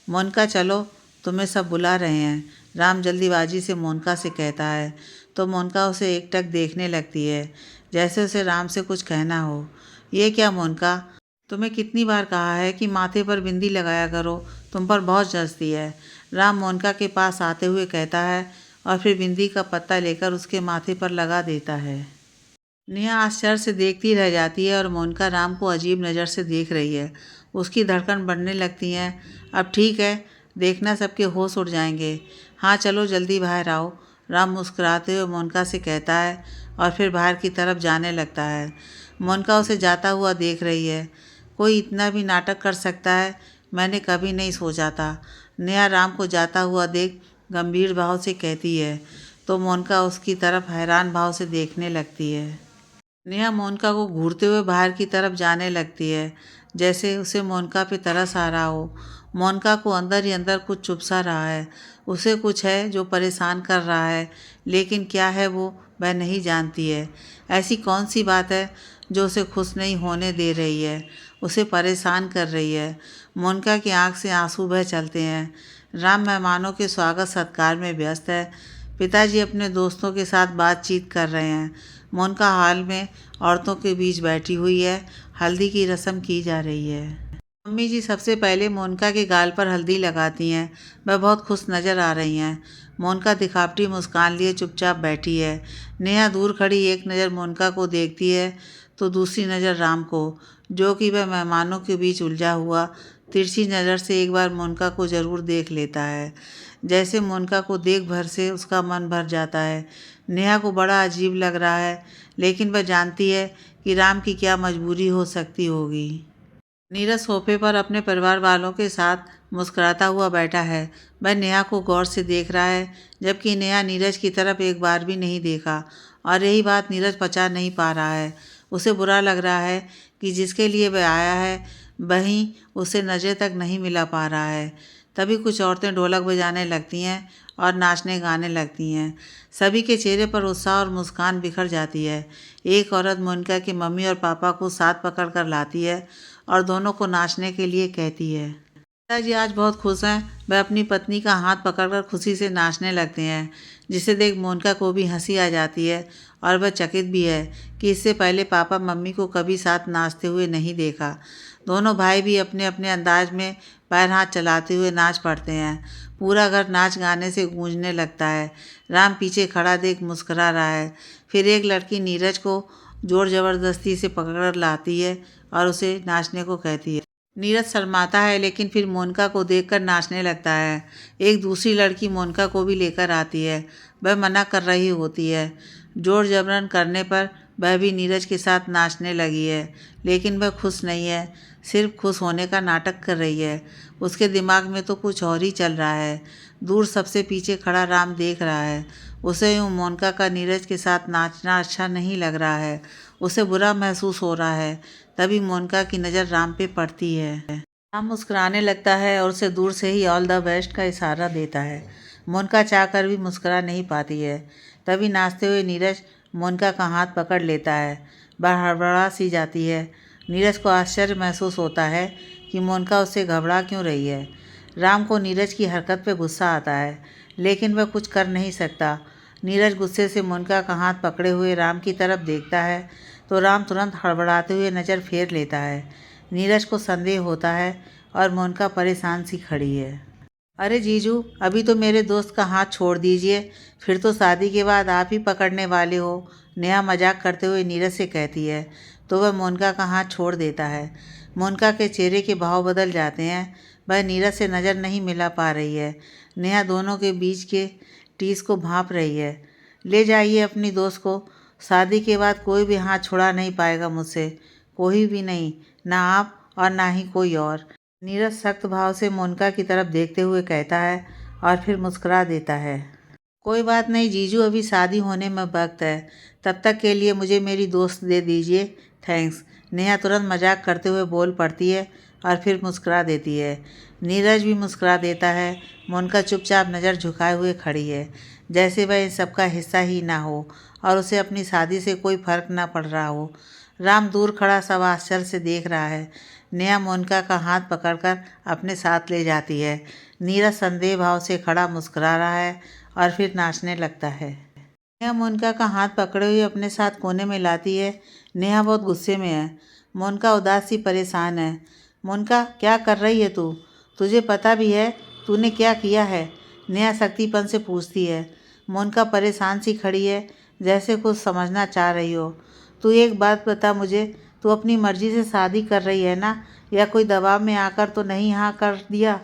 मोनिका चलो, तुम्हें सब बुला रहे हैं, राम जल्दीबाजी से मोनिका से कहता है। तो मोनिका उसे एकटक देखने लगती है, जैसे उसे राम से कुछ कहना हो। ये क्या मोनिका, तुम्हें कितनी बार कहा है कि माथे पर बिंदी लगाया करो, तुम पर बहुत जचती है, राम मोनिका के पास आते हुए कहता है और फिर बिंदी का पत्ता लेकर उसके माथे पर लगा देता है। नेहा आश्चर्य से देखती रह जाती है और मोनिका राम को अजीब नज़र से देख रही है। उसकी धड़कन बढ़ने लगती है। अब ठीक है, देखना सबके होश उड़ जाएंगे। हाँ चलो जल्दी बाहर आओ, राम मुस्कुराते हुए मोनिका से कहता है और फिर बाहर की तरफ जाने लगता है। मोनिका उसे जाता हुआ देख रही है। कोई इतना भी नाटक कर सकता है, मैंने कभी नहीं सोचा था। नेहा राम को जाता हुआ देख गंभीर भाव से कहती है। तो मोनिका उसकी तरफ हैरान भाव से देखने लगती है। नेहा मोनिका को घूरते हुए बाहर की तरफ जाने लगती है। जैसे उसे मोनिका पे तरस आ रहा हो। मोनिका को अंदर ही अंदर कुछ चुभ सा रहा है। उसे कुछ है जो परेशान कर रहा है, लेकिन क्या है वो वह नहीं जानती है। ऐसी कौन सी बात है जो उसे खुश नहीं होने दे रही है, उसे परेशान कर रही है। मोनिका की आंख से आंसू बह चलते हैं। राम मेहमानों के स्वागत सत्कार में व्यस्त है। पिताजी अपने दोस्तों के साथ बातचीत कर रहे हैं। मोनिका हाल में औरतों के बीच बैठी हुई है। हल्दी की रस्म की जा रही है। मम्मी जी सबसे पहले मोनिका के गाल पर हल्दी लगाती हैं। वह बहुत खुश नज़र आ रही हैं। मोनिका दिखावटी मुस्कान लिए चुपचाप बैठी है। नेहा दूर खड़ी एक नज़र मोनिका को देखती है तो दूसरी नज़र राम को, जो कि वह मेहमानों के बीच उलझा हुआ तिरछी नज़र से एक बार मोनिका को ज़रूर देख लेता है। जैसे मोनिका को देख भर से उसका मन भर जाता है। नेहा को बड़ा अजीब लग रहा है, लेकिन वह जानती है कि राम की क्या मजबूरी हो सकती होगी। नीरज सोफे पर अपने परिवार वालों के साथ मुस्कुराता हुआ बैठा है। वह नेहा को गौर से देख रहा है, जबकि नेहा नीरज की तरफ एक बार भी नहीं देखा। और यही बात नीरज पचा नहीं पा रहा है। उसे बुरा लग रहा है कि जिसके लिए वह आया है वहीं उसे नज़र तक नहीं मिला पा रहा है। तभी कुछ औरतें ढोलक बजाने लगती हैं और नाचने गाने लगती हैं। सभी के चेहरे पर उत्साह और मुस्कान बिखर जाती है। एक औरत मोनिका की मम्मी और पापा को साथ पकड़ कर लाती है और दोनों को नाचने के लिए कहती है। पिताजी आज बहुत खुश हैं। वह अपनी पत्नी का हाथ पकड़कर खुशी से नाचने लगते हैं, जिसे देख मोनिका को भी हंसी आ जाती है और वह चकित भी है कि इससे पहले पापा मम्मी को कभी साथ नाचते हुए नहीं देखा। दोनों भाई भी अपने अपने अंदाज में पैर हाथ चलाते हुए नाच पड़ते हैं। पूरा घर नाच गाने से गूंजने लगता है। राम पीछे खड़ा देख मुस्करा रहा है। फिर एक लड़की नीरज को जोर ज़बरदस्ती से पकड़ लाती है और उसे नाचने को कहती है। नीरज शर्माता है, लेकिन फिर मोनिका को देखकर नाचने लगता है। एक दूसरी लड़की मोनिका को भी लेकर आती है। वह मना कर रही होती है। जोर जबरन करने पर वह भी नीरज के साथ नाचने लगी है, लेकिन वह खुश नहीं है, सिर्फ खुश होने का नाटक कर रही है। उसके दिमाग में तो कुछ और ही चल रहा है। दूर सबसे पीछे खड़ा राम देख रहा है। उसे यूँ मोनिका का नीरज के साथ नाचना अच्छा नहीं लग रहा है। उसे बुरा महसूस हो रहा है। तभी मोनिका की नज़र राम पे पड़ती है। राम मुस्कुराने लगता है और उसे दूर से ही ऑल द बेस्ट का इशारा देता है। मोनिका चाहकर भी मुस्कुरा नहीं पाती है। तभी नाचते हुए नीरज मोनिका का हाथ पकड़ लेता है। वह हड़बड़ा सी जाती है। नीरज को आश्चर्य महसूस होता है कि मोनिका उससे घबरा क्यों रही है। राम को नीरज की हरकत पे गुस्सा आता है, लेकिन वह कुछ कर नहीं सकता। नीरज गुस्से से मोनिका का हाथ पकड़े हुए राम की तरफ देखता है तो राम तुरंत हड़बड़ाते हुए नज़र फेर लेता है। नीरज को संदेह होता है और मोनिका परेशान सी खड़ी है। अरे जीजू, अभी तो मेरे दोस्त का हाथ छोड़ दीजिए, फिर तो शादी के बाद आप ही पकड़ने वाले हो। नेहा मजाक करते हुए नीरज से कहती है तो वह मोनिका का हाथ छोड़ देता है। मोनिका के चेहरे के भाव बदल जाते हैं। वह नीरज से नज़र नहीं मिला पा रही है। नेहा दोनों के बीच के टीस को भांप रही है। ले जाइए अपनी दोस्त को, शादी के बाद कोई भी हाथ छुड़ा नहीं पाएगा मुझसे, कोई भी नहीं, ना आप और ना ही कोई और। नीरज सख्त भाव से मोनिका की तरफ देखते हुए कहता है और फिर मुस्कुरा देता है। कोई बात नहीं जीजू, अभी शादी होने में वक्त है, तब तक के लिए मुझे मेरी दोस्त दे दीजिए, थैंक्स। नेहा तुरंत मजाक करते हुए बोल पड़ती है और फिर मुस्कुरा देती है। नीरज भी मुस्कुरा देता है। मोनिका चुपचाप नज़र झुकाए हुए खड़ी है, जैसे वह इन सबका हिस्सा ही ना हो और उसे अपनी शादी से कोई फर्क ना पड़ रहा हो। राम दूर खड़ा सब आश्चर्य से देख रहा है। नेहा मोनिका का हाथ पकड़कर अपने साथ ले जाती है। नीरज संदेह भाव से खड़ा मुस्कुरा रहा है और फिर नाचने लगता है। नेहा मोनिका का हाथ पकड़े हुए अपने साथ कोने में लाती है। नेहा बहुत गुस्से में है। मोनिका उदास सी परेशान है। मोनिका, क्या कर रही है तू? तुझे पता भी है तूने क्या किया है? नेहा सख्तीपन से पूछती है। मोनिका परेशान सी खड़ी है, जैसे कुछ समझना चाह रही हो। तू एक बात बता मुझे, तू अपनी मर्जी से शादी कर रही है ना, या कोई दबाव में आकर तो नहीं हाँ कर दिया?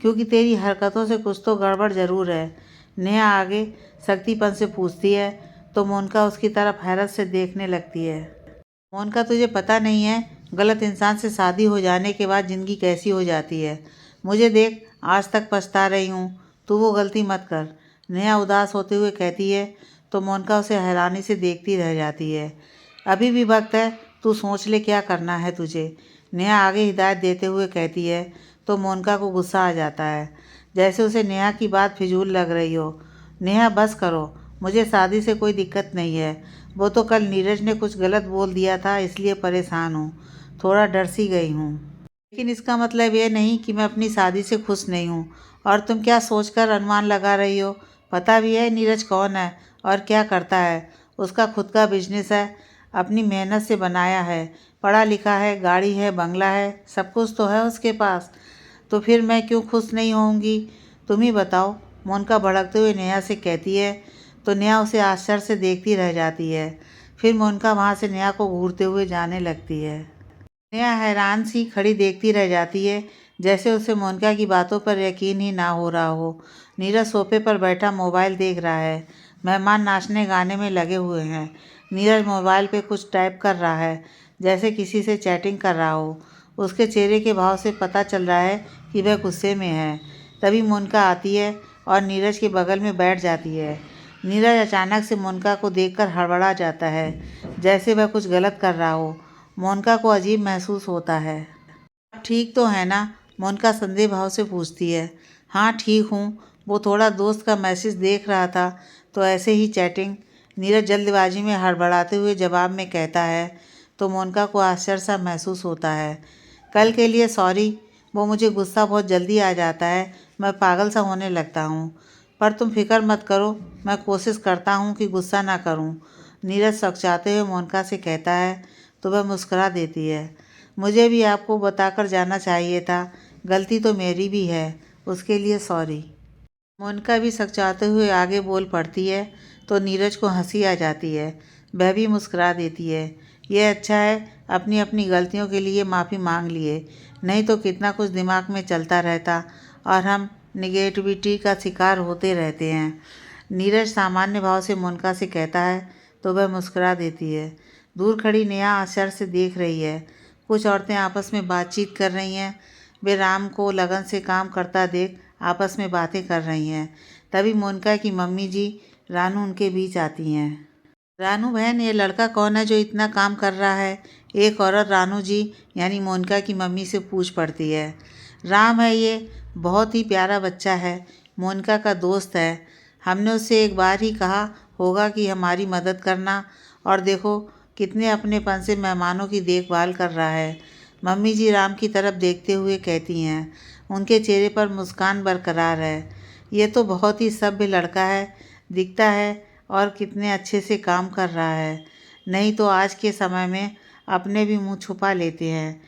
क्योंकि तेरी हरकतों से कुछ तो गड़बड़ ज़रूर है। नेहा आगे सख्तीपन से पूछती है तो मोनिका उसकी तरफ हैरत से देखने लगती है। मोनिका, तुझे पता नहीं है गलत इंसान से शादी हो जाने के बाद ज़िंदगी कैसी हो जाती है। मुझे देख, आज तक पछता रही हूँ, तू वो गलती मत कर। नेहा उदास होते हुए कहती है तो मोनिका उसे हैरानी से देखती रह जाती है। अभी भी वक्त है, तू सोच ले क्या करना है तुझे। नेहा आगे हिदायत देते हुए कहती है तो मोनिका को गुस्सा आ जाता है, जैसे उसे नेहा की बात फिजूल लग रही हो। नेहा बस करो, मुझे शादी से कोई दिक्कत नहीं है। वो तो कल नीरज ने कुछ गलत बोल दिया था, इसलिए परेशान हूँ, थोड़ा डर सी गई हूँ। लेकिन इसका मतलब ये नहीं कि मैं अपनी शादी से खुश नहीं हूँ। और तुम क्या सोचकर अनुमान लगा रही हो? पता भी है नीरज कौन है और क्या करता है? उसका खुद का बिजनेस है, अपनी मेहनत से बनाया है, पढ़ा लिखा है, गाड़ी है, बंगला है, सब कुछ तो है उसके पास। तो फिर मैं क्यों खुश नहीं होऊंगी? तुम ही बताओ, मोनिका भड़कते हुए नेहा से कहती है। तो नेहा उसे आश्चर्य से देखती रह जाती है। फिर मोनिका वहाँ से नेहा को घूरते हुए जाने लगती है। नेहा हैरान सी खड़ी देखती रह जाती है, जैसे उसे मोनिका की बातों पर यकीन ही ना हो रहा हो। नीरज सोफे पर बैठा मोबाइल देख रहा है। मेहमान नाचने गाने में लगे हुए हैं। नीरज मोबाइल पे कुछ टाइप कर रहा है, जैसे किसी से चैटिंग कर रहा हो। उसके चेहरे के भाव से पता चल रहा है कि वह गुस्से में है। तभी मोनिका आती है और नीरज के बगल में बैठ जाती है। नीरज अचानक से मोनिका को देखकर हड़बड़ा जाता है, जैसे वह कुछ गलत कर रहा हो। मोनिका को अजीब महसूस होता है। आप ठीक तो है ना? मोनिका संदेह भाव से पूछती है। हाँ ठीक हूँ, वो थोड़ा दोस्त का मैसेज देख रहा था तो ऐसे ही चैटिंग। नीरज जल्दबाजी में हड़बड़ाते हुए जवाब में कहता है। तो मोनिका को आश्चर्य सा महसूस होता है। कल के लिए सॉरी, वो मुझे गुस्सा बहुत जल्दी आ जाता है, मैं पागल सा होने लगता हूँ। पर तुम फिक्र मत करो, मैं कोशिश करता हूँ कि गुस्सा ना करूँ। नीरज सकचाते हुए मोनिका से कहता है। तो वह मुस्कुरा देती है। मुझे भी आपको बताकर जाना चाहिए था, गलती तो मेरी भी है, उसके लिए सॉरी। मोनिका भी सकचाते हुए आगे बोल पड़ती है। तो नीरज को हंसी आ जाती है। वह भी मुस्कुरा देती है। यह अच्छा है, अपनी अपनी गलतियों के लिए माफ़ी मांग लिए, नहीं तो कितना कुछ दिमाग में चलता रहता और हम निगेटिविटी का शिकार होते रहते हैं। नीरज सामान्य भाव से मोनिका से कहता है। तो वह मुस्कुरा देती है। दूर खड़ी नेहा आश्चर्य से देख रही है। कुछ औरतें आपस में बातचीत कर रही हैं। वे राम को लगन से काम करता देख आपस में बातें कर रही हैं। तभी मोनिका की मम्मी जी रानू उनके बीच आती हैं। रानू बहन, ये लड़का कौन है जो इतना काम कर रहा है? एक औरत रानू जी यानी मोनिका की मम्मी से पूछ पड़ती है। राम है ये, बहुत ही प्यारा बच्चा है, मोनिका का दोस्त है। हमने उससे एक बार ही कहा होगा कि हमारी मदद करना, और देखो कितने अपनेपन से मेहमानों की देखभाल कर रहा है। मम्मी जी राम की तरफ देखते हुए कहती हैं। उनके चेहरे पर मुस्कान बरकरार है। ये तो बहुत ही सभ्य लड़का है, दिखता है, और कितने अच्छे से काम कर रहा है। नहीं तो आज के समय में अपने भी मुंह छुपा लेते हैं।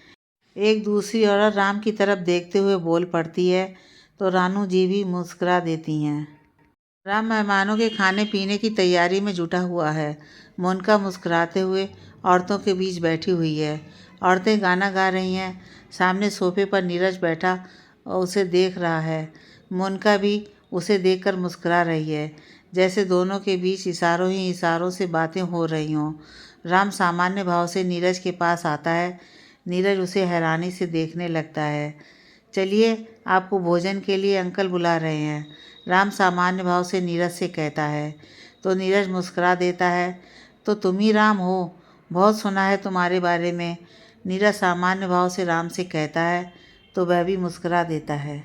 एक दूसरी औरत राम की तरफ देखते हुए बोल पड़ती है। तो रानू जी भी मुस्कुरा देती हैं। राम मेहमानों के खाने पीने की तैयारी में जुटा हुआ है। मोनिका मुस्कुराते हुए औरतों के बीच बैठी हुई है। औरतें गाना गा रही हैं। सामने सोफे पर नीरज बैठा और उसे देख रहा है। मोनिका भी उसे देखकर मुस्कुरा रही है, जैसे दोनों के बीच इशारों ही इशारों से बातें हो रही हों। राम सामान्य भाव से नीरज के पास आता है। नीरज उसे हैरानी से देखने लगता है। चलिए, आपको भोजन के लिए अंकल बुला रहे हैं, राम सामान्य भाव से नीरज से कहता है। तो नीरज मुस्कुरा देता है। तो तुम ही राम हो, बहुत सुना है तुम्हारे बारे में, नीरज सामान्य भाव से राम से कहता है। तो वह भी मुस्कुरा देता है।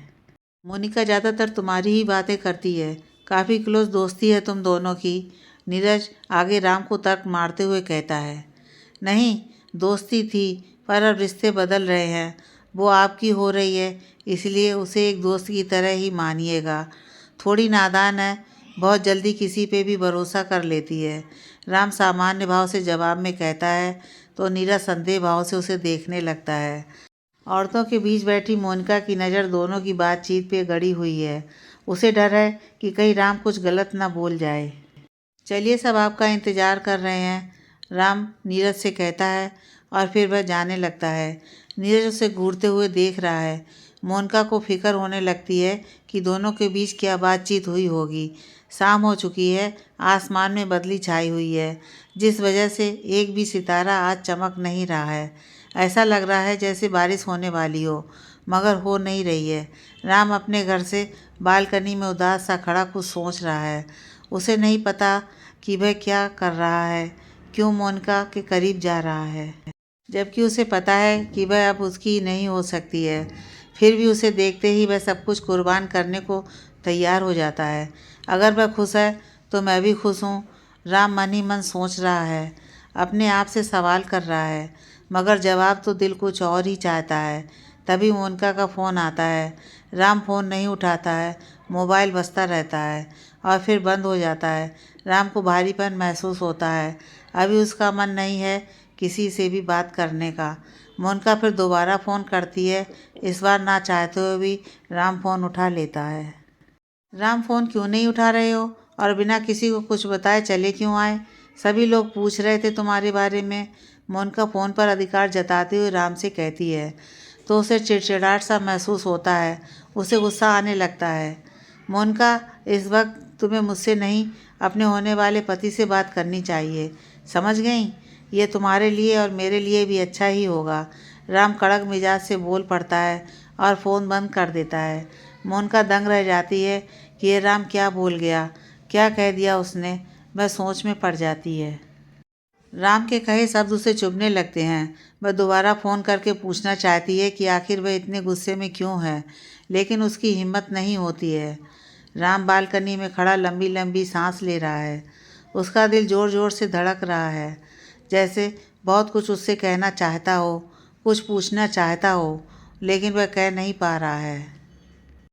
मोनिका ज़्यादातर तुम्हारी ही बातें करती है, काफ़ी क्लोज दोस्ती है तुम दोनों की, नीरज आगे राम को तर्क मारते हुए कहता है। नहीं, दोस्ती थी, पर अब रिश्ते बदल रहे हैं, वो आपकी हो रही है, इसलिए उसे एक दोस्त की तरह ही मानिएगा। थोड़ी नादान है, बहुत जल्दी किसी पे भी भरोसा कर लेती है, राम सामान्य भाव से जवाब में कहता है। तो नीरज संदेह भाव से उसे देखने लगता है। औरतों के बीच बैठी मोनिका की नज़र दोनों की बातचीत पे गड़ी हुई है। उसे डर है कि कहीं राम कुछ गलत ना बोल जाए। चलिए, सब आपका इंतज़ार कर रहे हैं, राम नीरज से कहता है, और फिर वह जाने लगता है। नीरज उसे घूरते हुए देख रहा है। मोनिका को फिक्र होने लगती है कि दोनों के बीच क्या बातचीत हुई होगी। शाम हो चुकी है, आसमान में बदली छाई हुई है, जिस वजह से एक भी सितारा आज चमक नहीं रहा है। ऐसा लग रहा है जैसे बारिश होने वाली हो, मगर हो नहीं रही है। राम अपने घर से बालकनी में उदास सा खड़ा कुछ सोच रहा है। उसे नहीं पता कि वह क्या कर रहा है, क्यों मोनिका के करीब जा रहा है। जबकि उसे पता है कि वह अब उसकी नहीं हो सकती है। फिर भी उसे देखते ही वह सब कुछ कुर्बान करने को तैयार हो जाता है। अगर वह खुश है तो मैं भी खुश हूँ, राम मन ही मन सोच रहा है। अपने आप से सवाल कर रहा है, मगर जवाब तो दिल कुछ और ही चाहता है। तभी मोनिका का फ़ोन आता है। राम फ़ोन नहीं उठाता है, मोबाइल बजता रहता है और फिर बंद हो जाता है। राम को भारीपन महसूस होता है। अभी उसका मन नहीं है किसी से भी बात करने का। मोनिका फिर दोबारा फ़ोन करती है। इस बार ना चाहते हुए भी राम फ़ोन उठा लेता है। राम फ़ोन क्यों नहीं उठा रहे हो और बिना किसी को कुछ बताए चले क्यों आए? सभी लोग पूछ रहे थे तुम्हारे बारे में। मोनिका फ़ोन पर अधिकार जताते हुए राम से कहती है। तो उसे चिड़चिड़ाहट सा महसूस होता है। उसे गुस्सा आने लगता है। मोनिका, इस वक्त तुम्हें मुझसे नहीं, अपने होने वाले पति से बात करनी चाहिए, समझ गई? ये तुम्हारे लिए और मेरे लिए भी अच्छा ही होगा। राम कड़क मिजाज से बोल पड़ता है और फ़ोन बंद कर देता है। मोनिका दंग रह जाती है कि ये राम क्या बोल गया, क्या कह दिया उसने। वह सोच में पड़ जाती है। राम के कहे शब्द उसे चुभने लगते हैं। वह दोबारा फ़ोन करके पूछना चाहती है कि आखिर वह इतने गुस्से में क्यों है, लेकिन उसकी हिम्मत नहीं होती है। राम बालकनी में खड़ा लंबी लंबी सांस ले रहा है। उसका दिल ज़ोर ज़ोर से धड़क रहा है, जैसे बहुत कुछ उससे कहना चाहता हो, कुछ पूछना चाहता हो, लेकिन वह कह नहीं पा रहा है।